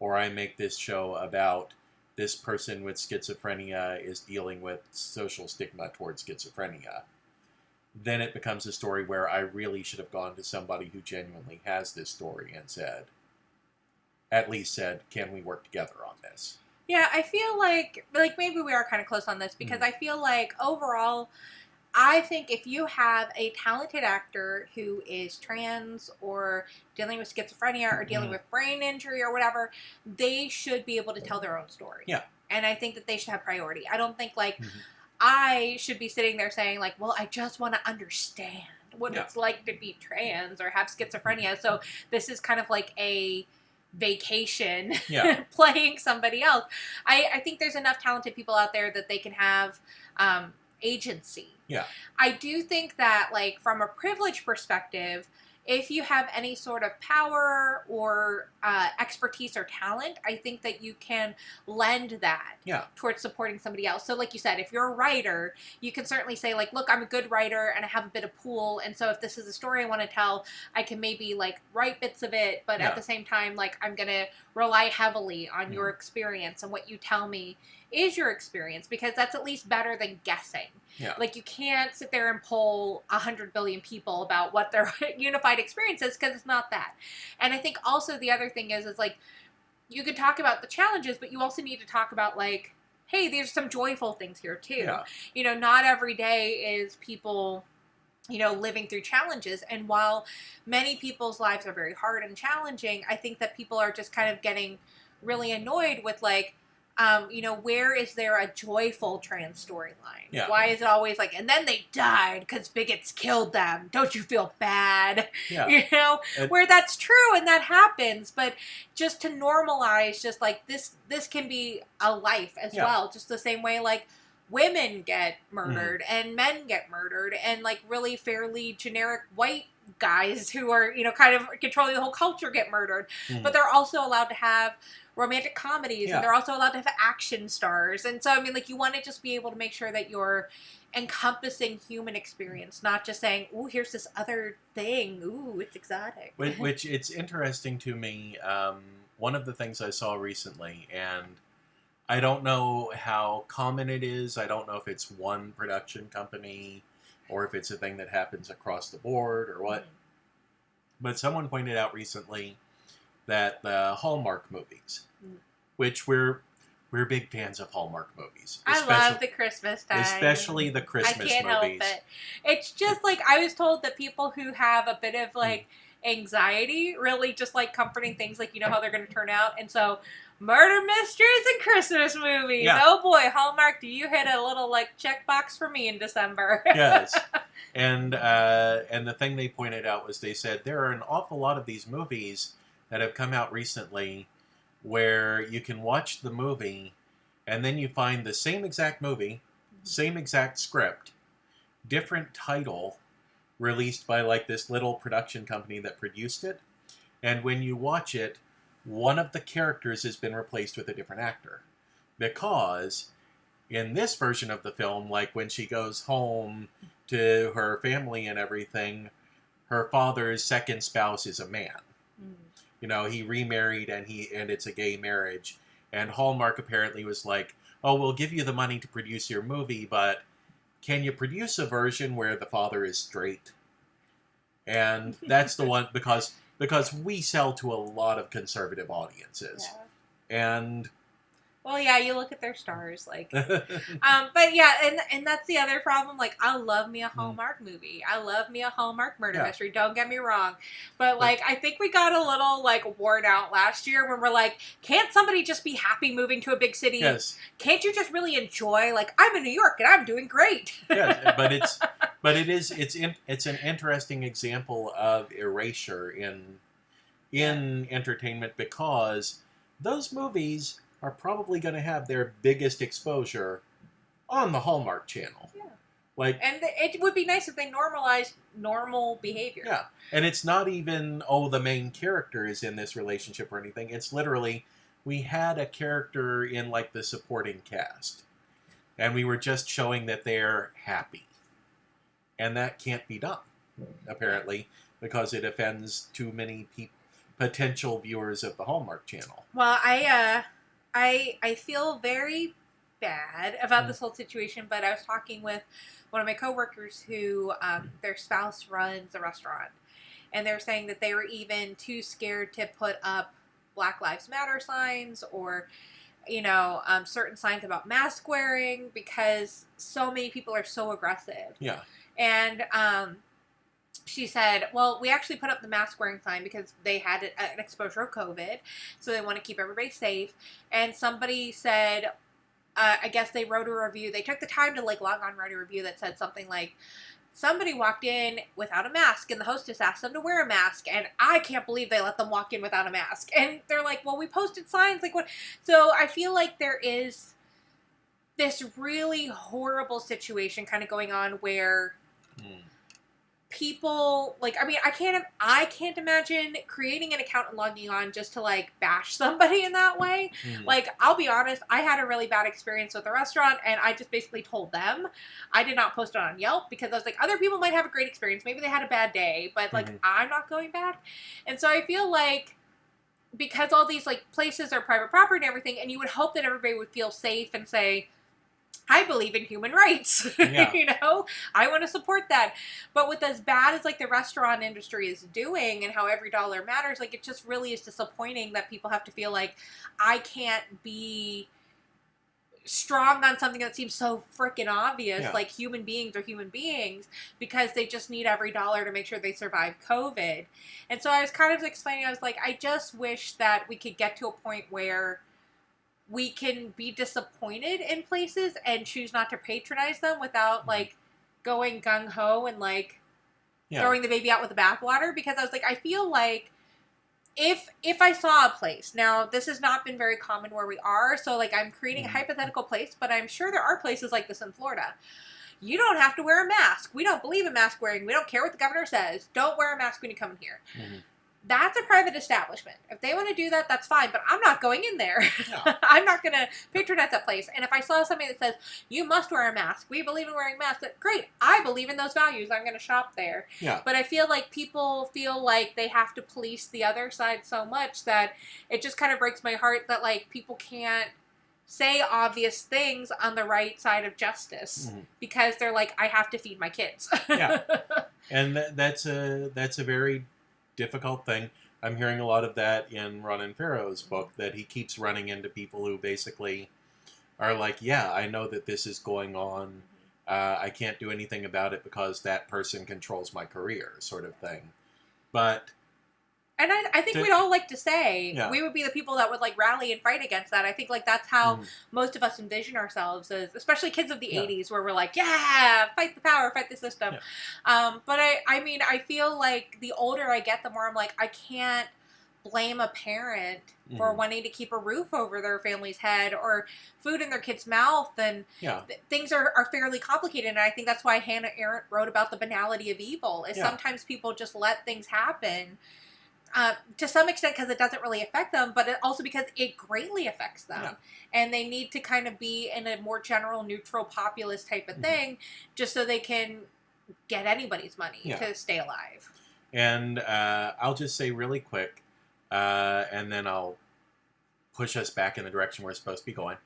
or I make this show about this person with schizophrenia is dealing with social stigma towards schizophrenia, then it becomes a story where I really should have gone to somebody who genuinely has this story and at least said, can we work together on this? Yeah, I feel like maybe we are kind of close on this because I feel like overall, I think if you have a talented actor who is trans or dealing with schizophrenia or dealing with brain injury or whatever, they should be able to tell their own story. Yeah. And I think that they should have priority. I don't think I should be sitting there saying like, well, I just want to understand what it's like to be trans or have schizophrenia. So this is kind of like a vacation playing somebody else. I think there's enough talented people out there that they can have agency. Yeah. I do think that, like, from a privilege perspective, if you have any sort of power or expertise or talent, I think that you can lend that towards supporting somebody else. So like you said, if you're a writer, you can certainly say like, look, I'm a good writer and I have a bit of pool. And so if this is a story I want to tell, I can maybe like write bits of it. But at the same time, like I'm going to rely heavily on your experience and what you tell me is your experience, because that's at least better than guessing. Yeah. Like you can't sit there and poll 100 billion people about what their unified experience is, because it's not that. And I think also the other thing is like you could talk about the challenges, but you also need to talk about like, hey, there's some joyful things here too. Yeah. You know, not every day is people, you know, living through challenges. And while many people's lives are very hard and challenging, I think that people are just kind of getting really annoyed with like, you know, where is there a joyful trans storyline? Yeah. Why is it always like, and then they died because bigots killed them? Don't you feel bad? Yeah. You know, where that's true and that happens, but just to normalize, just like this can be a life as well. Just the same way like women get murdered and men get murdered, and like really fairly generic white guys who are, you know, kind of controlling the whole culture get murdered. But they're also allowed to have romantic comedies, and they're also allowed to have action stars. And so, I mean, like, you want to just be able to make sure that you're encompassing human experience, not just saying, ooh, here's this other thing. Ooh, it's exotic. Which it's interesting to me. One of the things I saw recently, and I don't know how common it is. I don't know if it's one production company or if it's a thing that happens across the board or what. But someone pointed out recently that the Hallmark movies, which we're big fans of Hallmark movies. I love the Christmas time. Especially the Christmas movies. I can't help it. It's just like, I was told that people who have a bit of like anxiety really just like comforting things, like, you know how they're going to turn out. And so murder mysteries and Christmas movies. Yeah. Oh boy, Hallmark, do you hit a little like checkbox for me in December? Yes. And the thing they pointed out was they said there are an awful lot of these movies that have come out recently where you can watch the movie And then you find the same exact movie, same exact script, different title, released by like this little production company that produced it. And when you watch it, one of the characters has been replaced with a different actor. Because in this version of the film, like when she goes home to her family and everything, her father's second spouse is a man. You know, he remarried and it's a gay marriage. And Hallmark apparently was like, oh, we'll give you the money to produce your movie, but can you produce a version where the father is straight? And that's the one, because we sell to a lot of conservative audiences. Yeah. And... well, yeah, you look at their stars, like, but yeah, and that's the other problem. Like, I love me a Hallmark movie. I love me a Hallmark murder mystery. Don't get me wrong, but like, I think we got a little like worn out last year when we're like, can't somebody just be happy moving to a big city? Yes. Can't you just really enjoy? Like, I'm in New York and I'm doing great. Yeah, but it's an interesting example of erasure in entertainment, because those movies are probably going to have their biggest exposure on the Hallmark Channel. Yeah. Like, and it would be nice if they normalized normal behavior. Yeah. And it's not even, oh, the main character is in this relationship or anything. It's literally, we had a character in, like, the supporting cast. And we were just showing that they're happy. And that can't be done, apparently, because it offends too many potential viewers of the Hallmark Channel. Well, I feel very bad about this whole situation, but I was talking with one of my coworkers who their spouse runs a restaurant, and they're saying that they were even too scared to put up Black Lives Matter signs or, you know, certain signs about mask wearing, because so many people are so aggressive. Yeah. And she said, well, we actually put up the mask wearing sign because they had an exposure of COVID, so they want to keep everybody safe. And somebody said, I guess they wrote a review. They took the time to like log on, write a review that said something like, somebody walked in without a mask and the hostess asked them to wear a mask, and I can't believe they let them walk in without a mask. And they're like, well, we posted signs, like what? So I feel like there is this really horrible situation kind of going on where people, like, I mean, I can't imagine creating an account and logging on just to like bash somebody in that way. Like, I'll be honest, I had a really bad experience with the restaurant, and I just basically told them. I did not post it on Yelp because I was like, other people might have a great experience, maybe they had a bad day, but like I'm not going back. And so I feel like, because all these like places are private property and everything, and you would hope that everybody would feel safe and say, I believe in human rights. Yeah. You know, I want to support that. But with as bad as like the restaurant industry is doing and how every dollar matters, like, it just really is disappointing that people have to feel like I can't be strong on something that seems so freaking obvious. Yeah. Like, human beings are human beings, because they just need every dollar to make sure they survive COVID. And so I was kind of explaining, I was like, I just wish that we could get to a point where we can be disappointed in places and choose not to patronize them without like going gung-ho and like throwing the baby out with the bathwater. Because I was like, I feel like if I saw a place, now this has not been very common where we are, so like I'm creating a hypothetical place, but I'm sure there are places like this in Florida. You don't have to wear a mask. We don't believe in mask wearing. We don't care what the governor says. Don't wear a mask when you come in here. That's a private establishment. If they want to do that, that's fine, but I'm not going in there. No. I'm not going to patronize that place. And if I saw somebody that says, you must wear a mask, we believe in wearing masks, great, I believe in those values, I'm going to shop there. Yeah. But I feel like people feel like they have to police the other side so much that it just kind of breaks my heart that like people can't say obvious things on the right side of justice because they're like, I have to feed my kids. Yeah. And that's a very difficult thing. I'm hearing a lot of that in Ronan Farrow's book, that he keeps running into people who basically are like, yeah, I know that this is going on. I can't do anything about it because that person controls my career, sort of thing. But... and I think we'd all like to say, we would be the people that would like rally and fight against that. I think like that's how most of us envision ourselves, as especially kids of the 80s, where we're like, yeah, fight the power, fight the system. Yeah. But I mean, I feel like the older I get, the more I'm like, I can't blame a parent for wanting to keep a roof over their family's head or food in their kid's mouth. And things are fairly complicated. And I think that's why Hannah Arendt wrote about the banality of evil, is sometimes people just let things happen to some extent because it doesn't really affect them, but also because it greatly affects them. Yeah. And they need to kind of be in a more general, neutral, populist type of thing just so they can get anybody's money to stay alive. And I'll just say really quick, and then I'll push us back in the direction we're supposed to be going.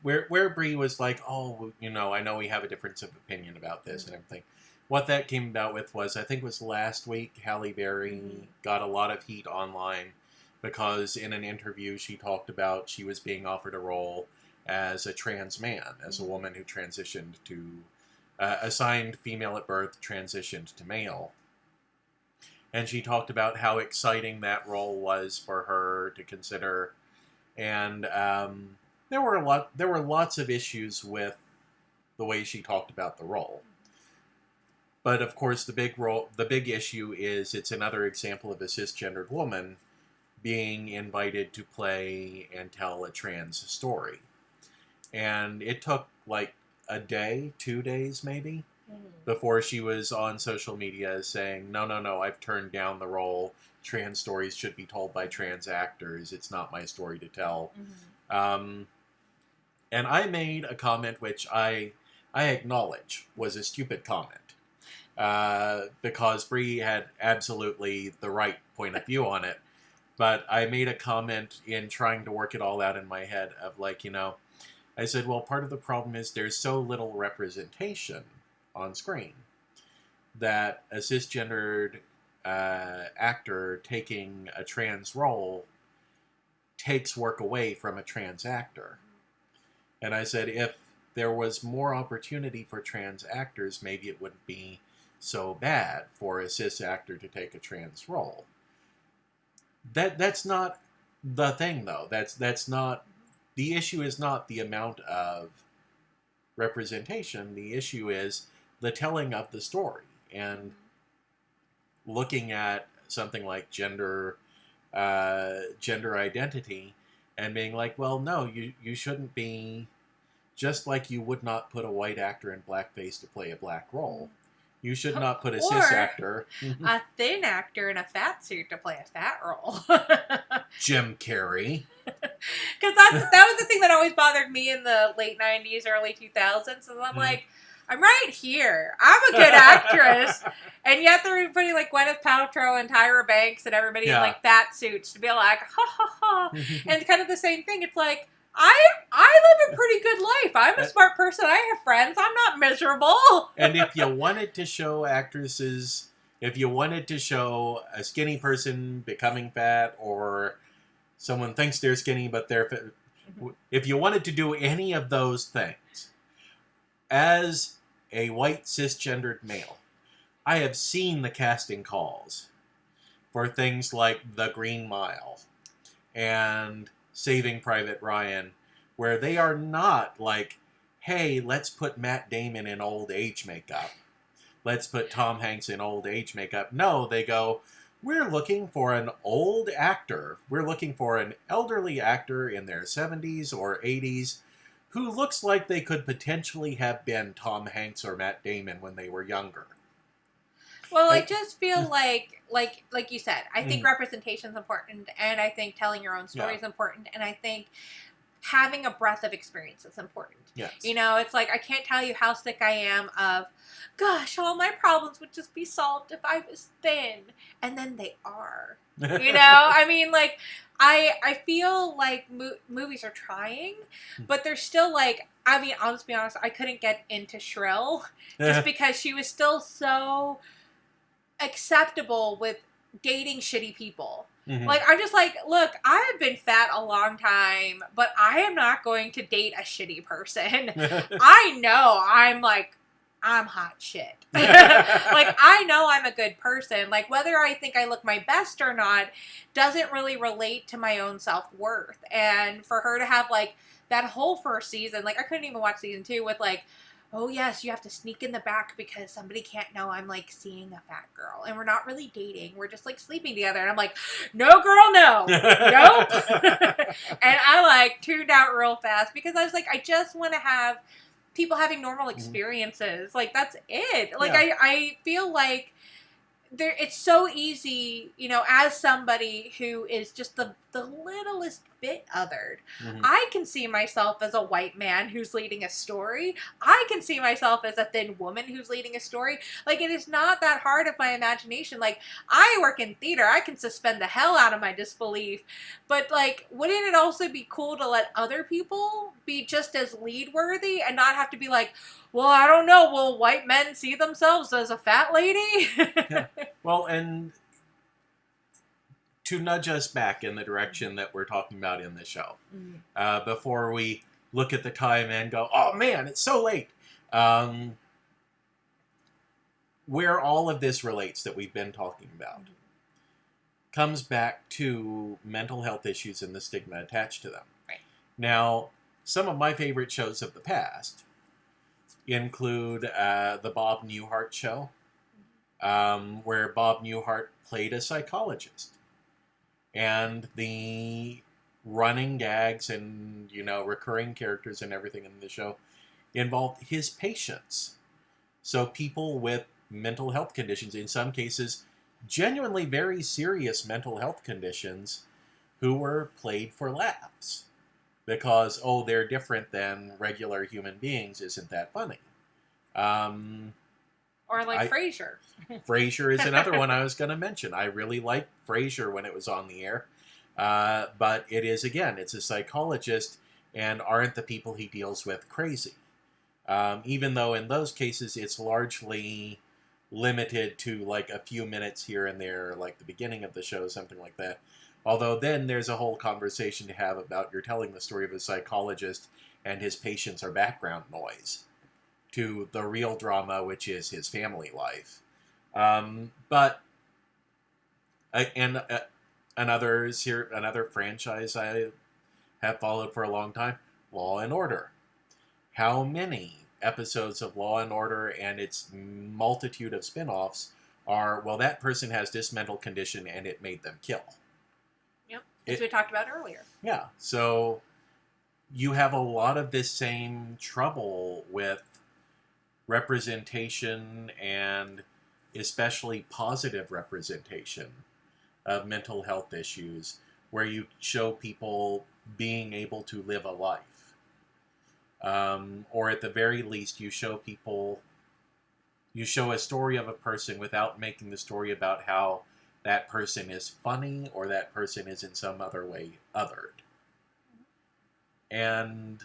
Where Bree was like, oh, I know we have a difference of opinion about this and everything. What that came about with was, I think it was last week, Halle Berry got a lot of heat online because in an interview she talked about she was being offered a role as a trans man, as a woman who transitioned to, assigned female at birth, transitioned to male. And she talked about how exciting that role was for her to consider, and there were lots of issues with the way she talked about the role. But of course, the big issue is it's another example of a cisgendered woman being invited to play and tell a trans story, and it took like a day, 2 days maybe, before she was on social media saying, no, I've turned down the role. Trans stories should be told by trans actors. It's not my story to tell. And I made a comment which I acknowledge was a stupid comment. Because Bree had absolutely the right point of view on it. But I made a comment in trying to work it all out in my head of like, I said, well, part of the problem is there's so little representation on screen that a cisgendered actor taking a trans role takes work away from a trans actor. And I said, if there was more opportunity for trans actors, maybe it wouldn't be so bad for a cis actor to take a trans role. That's not the thing, though. That's not, the issue is not the amount of representation. The issue is the telling of the story, and looking at something like gender identity and being like, well, no, you shouldn't be, just like you would not put a white actor in blackface to play a black role. You should not put a cis actor. A thin actor in a fat suit to play a fat role. Jim Carrey. Because that was the thing that always bothered me in the late 90s, early 2000s. And I'm like, I'm right here. I'm a good actress. And yet they're putting like Gwyneth Paltrow and Tyra Banks and everybody in like fat suits to be like, ha ha ha. And kind of the same thing. It's like, I live a pretty good life. I'm a smart person. I have friends. I'm not miserable. And if you wanted to show actresses, if you wanted to show a skinny person becoming fat, or someone thinks they're skinny but they're fat, if you wanted to do any of those things, as a white cisgendered male, I have seen the casting calls for things like The Green Mile and Saving Private Ryan, where they are not like, hey, let's put Matt Damon in old age makeup. Let's put Tom Hanks in old age makeup. No, they go, we're looking for an old actor. We're looking for an elderly actor in their 70s or 80s who looks like they could potentially have been Tom Hanks or Matt Damon when they were younger. Well, I just feel like you said, I think representation is important, and I think telling your own story is important, and I think having a breadth of experience is important. Yes. It's like, I can't tell you how sick I am of, gosh, all my problems would just be solved if I was thin. And then they are. I mean, like, I feel like movies are trying, but they're still like, I mean, I'll just be honest, I couldn't get into Shrill just because she was still so acceptable with dating shitty people. Like, I'm just like, look, I have been fat a long time, but I am not going to date a shitty person. I know I'm hot shit. Like, I know I'm a good person. Like, whether I think I look my best or not doesn't really relate to my own self-worth. And for her to have, like, that whole first season, like, I couldn't even watch season 2 with, like, oh yes, you have to sneak in the back because somebody can't know I'm like seeing a fat girl and we're not really dating. We're just like sleeping together. And I'm like, no girl, no. Nope. And I like tuned out real fast because I was like, I just want to have people having normal experiences. Like that's it. Like I feel like it's so easy, you know, as somebody who is just the littlest bit othered. I can see myself as a white man who's leading a story. I can see myself as a thin woman who's leading a story. Like, it is not that hard of my imagination. Like, I work in theater. I can suspend the hell out of my disbelief. But, like, wouldn't it also be cool to let other people be just as lead worthy and not have to be like, well, I don't know. Will white men see themselves as a fat lady? Yeah. Well, and to nudge us back in the direction that we're talking about in the show, before we look at the time and go, oh man, it's so late. Where all of this relates that we've been talking about comes back to mental health issues and the stigma attached to them. Right. Now, some of my favorite shows of the past include the Bob Newhart show, where Bob Newhart played a psychologist. And the running gags and, you know, recurring characters and everything in the show involved his patients. So people with mental health conditions, in some cases, genuinely very serious mental health conditions, who were played for laughs. Because, oh, they're different than regular human beings, isn't that funny? Or like Frasier. Frasier is another one I was going to mention. I really liked Frasier when it was on the air. But it is, again, it's a psychologist, and aren't the people he deals with crazy? Even though in those cases it's largely limited to like a few minutes here and there, like the beginning of the show, something like that. Although then there's a whole conversation to have about you're telling the story of a psychologist and his patients are background noise to the real drama, which is his family life. But another franchise I have followed for a long time, Law and Order. How many episodes of Law and Order and its multitude of spin-offs are, well, that person has this mental condition and it made them kill. Yep, as we talked about earlier. Yeah, so you have a lot of this same trouble with representation, and especially positive representation of mental health issues, where you show people being able to live a life. Or at the very least, you show a story of a person without making the story about how that person is funny or that person is in some other way othered. And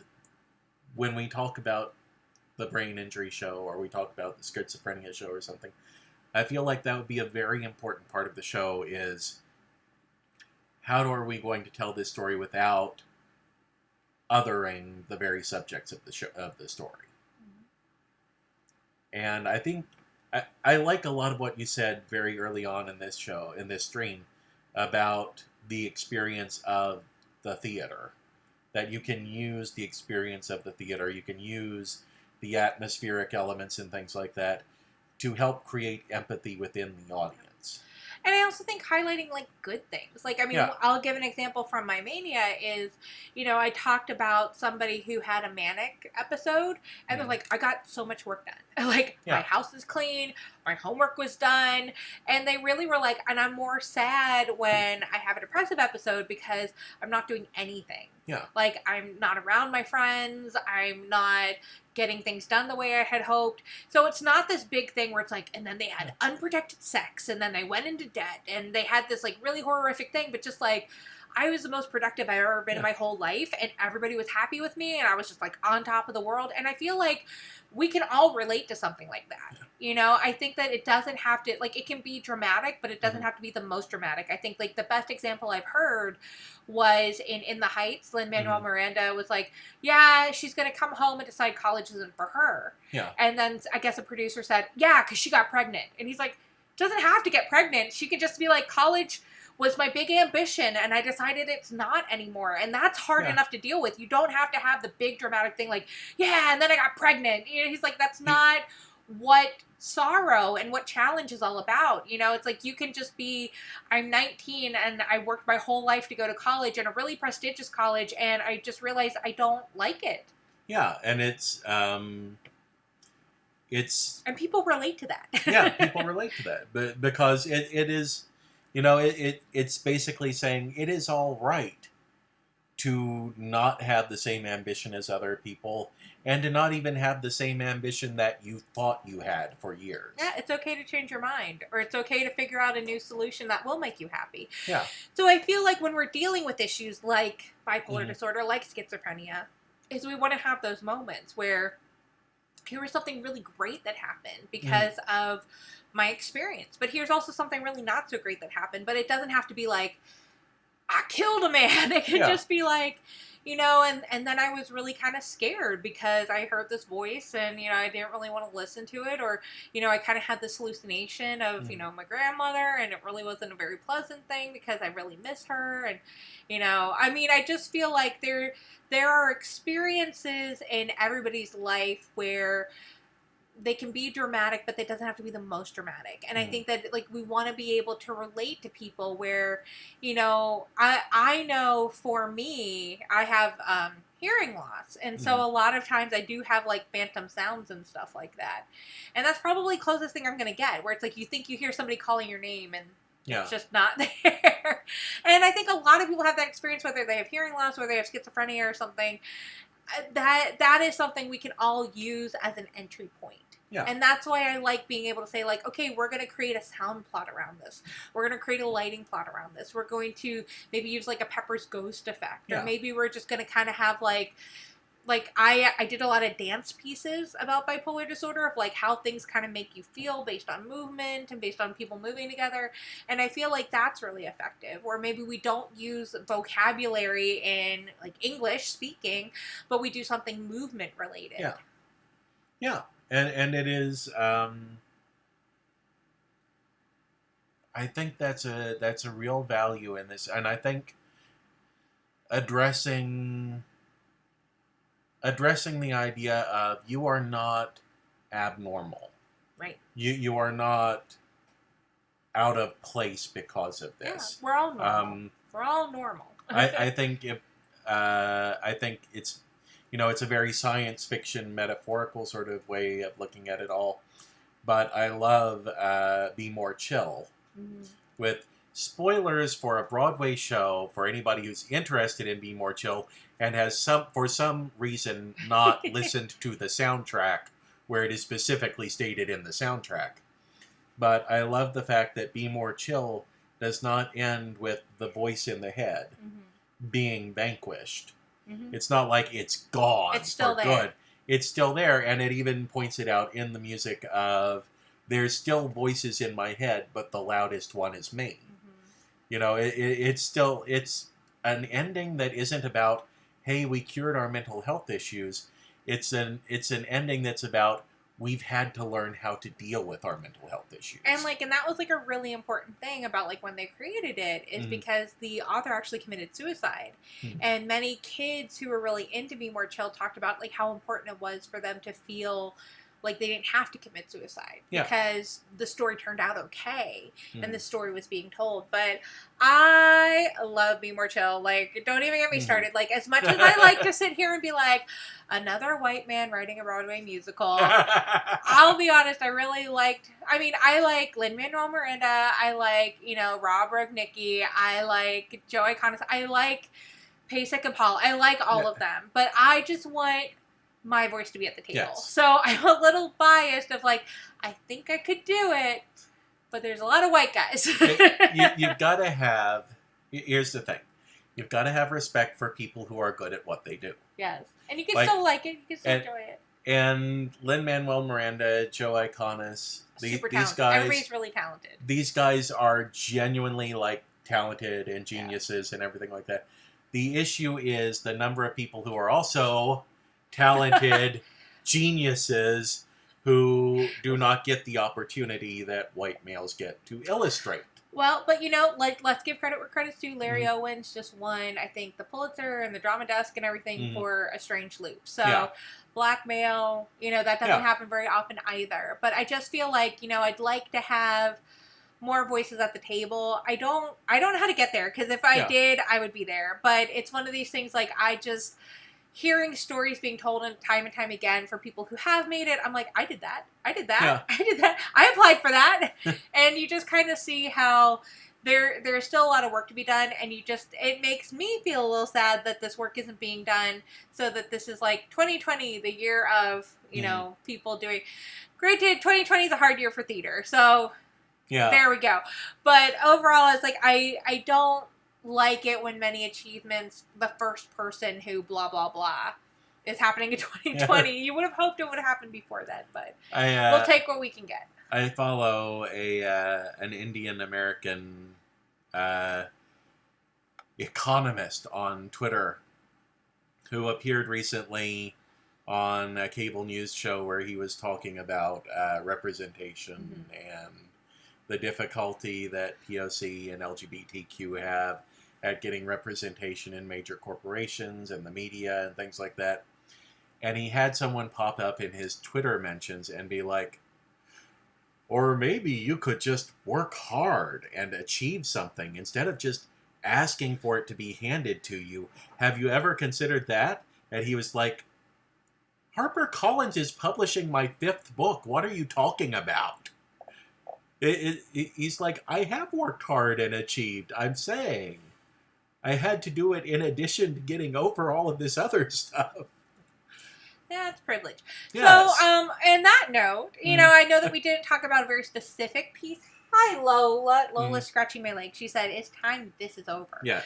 when we talk about the brain injury show, or we talk about the schizophrenia show or something, I feel like that would be a very important part of the show, is how are we going to tell this story without othering the very subjects of the show, of the story. And I think I like a lot of what you said very early on in this show, in this stream, about the experience of the theater. That you can use the experience of the theater, you can use the atmospheric elements and things like that to help create empathy within the audience. And I also think highlighting, like, good things. Like, I mean, I'll give an example from my mania is, you know, I talked about somebody who had a manic episode, and they're like, I got so much work done. Like, my house is clean, my homework was done, and they really were like, and I'm more sad when I have a depressive episode because I'm not doing anything. Yeah. Like, I'm not around my friends, I'm not getting things done the way I had hoped. So it's not this big thing where it's like, and then they had unprotected sex, and then they went into debt, and they had this, like, really horrific thing, but just, like, I was the most productive I've ever been in my whole life, and everybody was happy with me, and I was just, like, on top of the world, and I feel like we can all relate to something like that. You know, I think that it doesn't have to, like, it can be dramatic, but it doesn't have to be the most dramatic. I think, like, the best example I've heard was in the Heights. Lin-Manuel Miranda was like, yeah, she's going to come home and decide college isn't for her. Yeah. And then I guess a producer said, yeah, because she got pregnant. And he's like, doesn't have to get pregnant. She could just be like, college was my big ambition, and I decided it's not anymore. And that's hard enough to deal with. You don't have to have the big dramatic thing like, yeah, and then I got pregnant. You know, he's like, that's not what sorrow and what challenge is all about. You know, it's like, you can just be, I'm 19 and I worked my whole life to go to college, and a really prestigious college, and I just realized I don't like it. Yeah, and it's and people relate to that. Yeah, people relate to that, but because it is, you know, it's basically saying it is all right to not have the same ambition as other people, and to not even have the same ambition that you thought you had for years. Yeah, it's okay to change your mind, or it's okay to figure out a new solution that will make you happy. Yeah. So I feel like when we're dealing with issues like bipolar disorder, like schizophrenia, is we want to have those moments where here was something really great that happened because of my experience. But here's also something really not so great that happened. But it doesn't have to be like, I killed a man. It can just be like, you know, and then I was really kind of scared because I heard this voice and, you know, I didn't really want to listen to it. Or, you know, I kind of had this hallucination of, you know, my grandmother, and it really wasn't a very pleasant thing because I really miss her. And, you know, I mean, I just feel like there are experiences in everybody's life where they can be dramatic, but that doesn't have to be the most dramatic. And I think that, like, we want to be able to relate to people where, you know, I know for me, I have hearing loss. And so a lot of times I do have, like, phantom sounds and stuff like that. And that's probably the closest thing I'm going to get, where it's like you think you hear somebody calling your name and it's just not there. And I think a lot of people have that experience, whether they have hearing loss, whether they have schizophrenia or something. That is something we can all use as an entry point. Yeah. And that's why I like being able to say, like, okay, we're going to create a sound plot around this. We're going to create a lighting plot around this. We're going to maybe use, like, a Pepper's Ghost effect. Or maybe we're just going to kind of have, like I did a lot of dance pieces about bipolar disorder of, like, how things kind of make you feel based on movement and based on people moving together. And I feel like that's really effective. Or maybe we don't use vocabulary in, like, English speaking, but we do something movement related. Yeah. Yeah. And it is, I think that's a real value in this. And I think addressing the idea of you are not abnormal. Right. You are not out of place because of this. Yeah, we're all normal. We're all normal. I think it's, you know, it's a very science fiction metaphorical sort of way of looking at it all. But I love Be More Chill with spoilers for a Broadway show for anybody who's interested in Be More Chill and has for some reason not listened to the soundtrack where it is specifically stated in the soundtrack. But I love the fact that Be More Chill does not end with the voice in the head being vanquished. It's not like it's gone. It's still there. Good. It's still there, and it even points it out in the music of there's still voices in my head, but the loudest one is me. You know, it's an ending that isn't about, hey, we cured our mental health issues. It's an ending that's about we've had to learn how to deal with our mental health issues. And that was, like, a really important thing about, like, when they created it is because the author actually committed suicide. And many kids who were really into Be More Chill talked about, like, how important it was for them to feel like they didn't have to commit suicide because the story turned out okay and the story was being told. But I love Be More Chill. Like, don't even get me started. Like, as much as I like to sit here and be like, another white man writing a Broadway musical, I'll be honest, I like Lin-Manuel Miranda, I like, you know, Rob Rugnicki, I like Joe Iconis, I like Pasek and Paul, I like all of them, but I just want my voice to be at the table. Yes. So I'm a little biased of, like, I think I could do it, but there's a lot of white guys. You've got to have, here's the thing, you've got to have respect for people who are good at what they do. Yes. And you can still like it, you can still enjoy it. And Lin-Manuel Miranda, Joe Iconis, these guys, everybody's really talented. These guys are genuinely, like, talented and geniuses and everything like that. The issue is the number of people who are also talented geniuses who do not get the opportunity that white males get to illustrate. Well, but like, let's give credit where credit's due. Larry Owens just won, I think, the Pulitzer and the Drama Desk and everything for A Strange Loop. So, blackmail, that doesn't happen very often either. But I just feel like, I'd like to have more voices at the table. I don't know how to get there, because if I did, I would be there. But it's one of these things, like, hearing stories being told and time again for people who have made it, I'm like, I did that. I did that. I applied for that. And you just kind of see how there's still a lot of work to be done, and it makes me feel a little sad that this work isn't being done, so that this is like 2020, the year of, people doing. Granted, 2020 is a hard year for theater, so there we go. But overall, it's like, I don't like it when many achievements, the first person who blah blah blah is happening in 2020. You would have hoped it would have happened before then, but we'll take what we can get. I follow an Indian American economist on Twitter who appeared recently on a cable news show where he was talking about representation and the difficulty that POC and LGBTQ have at getting representation in major corporations and the media and things like that. And he had someone pop up in his Twitter mentions and be like, or maybe you could just work hard and achieve something instead of just asking for it to be handed to you. Have you ever considered that? And he was like, HarperCollins is publishing my 5th book. What are you talking about? He's like, I have worked hard and achieved. I'm saying I had to do it in addition to getting over all of this other stuff. Yeah, it's privilege. Yes. So, on that note, I know that we didn't talk about a very specific piece. Hi, Lola. Lola's scratching my leg. She said, it's time this is over. Yes.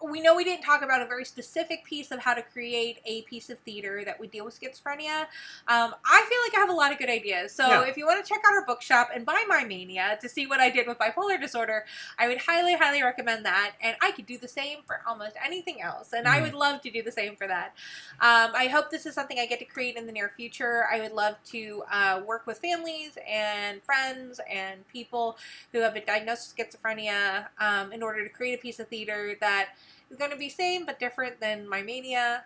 We know we didn't talk about a very specific piece of how to create a piece of theater that would deal with schizophrenia. I feel like I have a lot of good ideas. So if you want to check out our bookshop and buy My Mania to see what I did with bipolar disorder, I would highly, highly recommend that. And I could do the same for almost anything else. And I would love to do the same for that. I hope this is something I get to create in the near future. I would love to work with families and friends and people who have been diagnosed with schizophrenia in order to create a piece of theater that is going to be same but different than My Mania.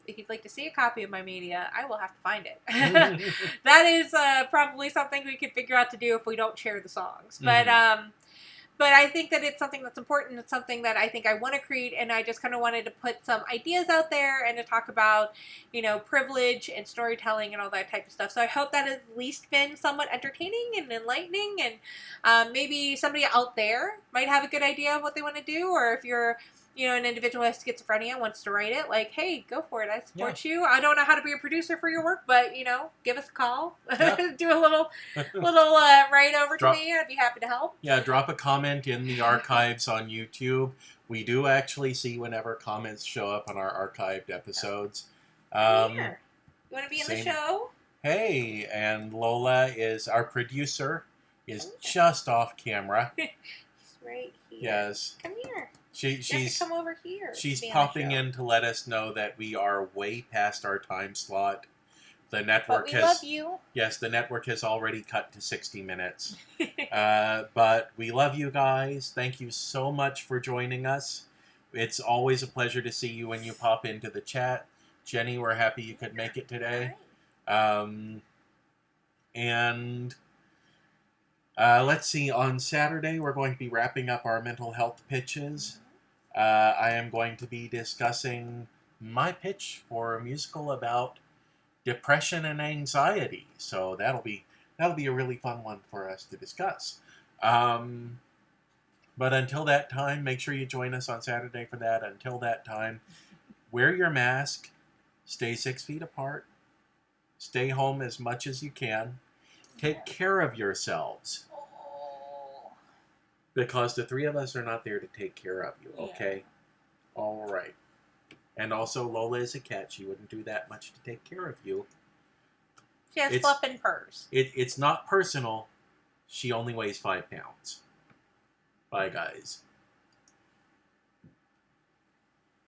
If you'd like to see a copy of My Mania, I will have to find it. That is probably something we could figure out to do if we don't share the songs. But I think that it's something that's important. It's something that I think I want to create, and I just kind of wanted to put some ideas out there and to talk about, privilege and storytelling and all that type of stuff. So I hope that has at least been somewhat entertaining and enlightening, and maybe somebody out there might have a good idea of what they want to do, or if you're an individual who has schizophrenia wants to write it, like, hey, go for it. I support you. I don't know how to be a producer for your work, but, give us a call. Do a little write over to me. I'd be happy to help. Yeah, drop a comment in the archives on YouTube. We do actually see whenever comments show up on our archived episodes. Here. You want to be in the show? Hey, and Lola is our producer, is just off camera. She's right here. Yes. Come here. She's come over here. She's popping in to let us know that we are way past our time slot. The network but we love you. Yes, the network has already cut to 60 minutes. But we love you guys. Thank you so much for joining us. It's always a pleasure to see you when you pop into the chat. Jenny, we're happy you could make it today. And let's see, on Saturday we're going to be wrapping up our mental health pitches. I am going to be discussing my pitch for a musical about depression and anxiety. So that'll be a really fun one for us to discuss. But until that time, make sure you join us on Saturday for that. Until that time, wear your mask, stay 6 feet apart, stay home as much as you can, take care of yourselves. Because the 3 of us are not there to take care of you, okay? Yeah. All right. And also, Lola is a cat. She wouldn't do that much to take care of you. She has fluff and purrs. It's not personal. She only weighs 5 pounds. Bye, guys.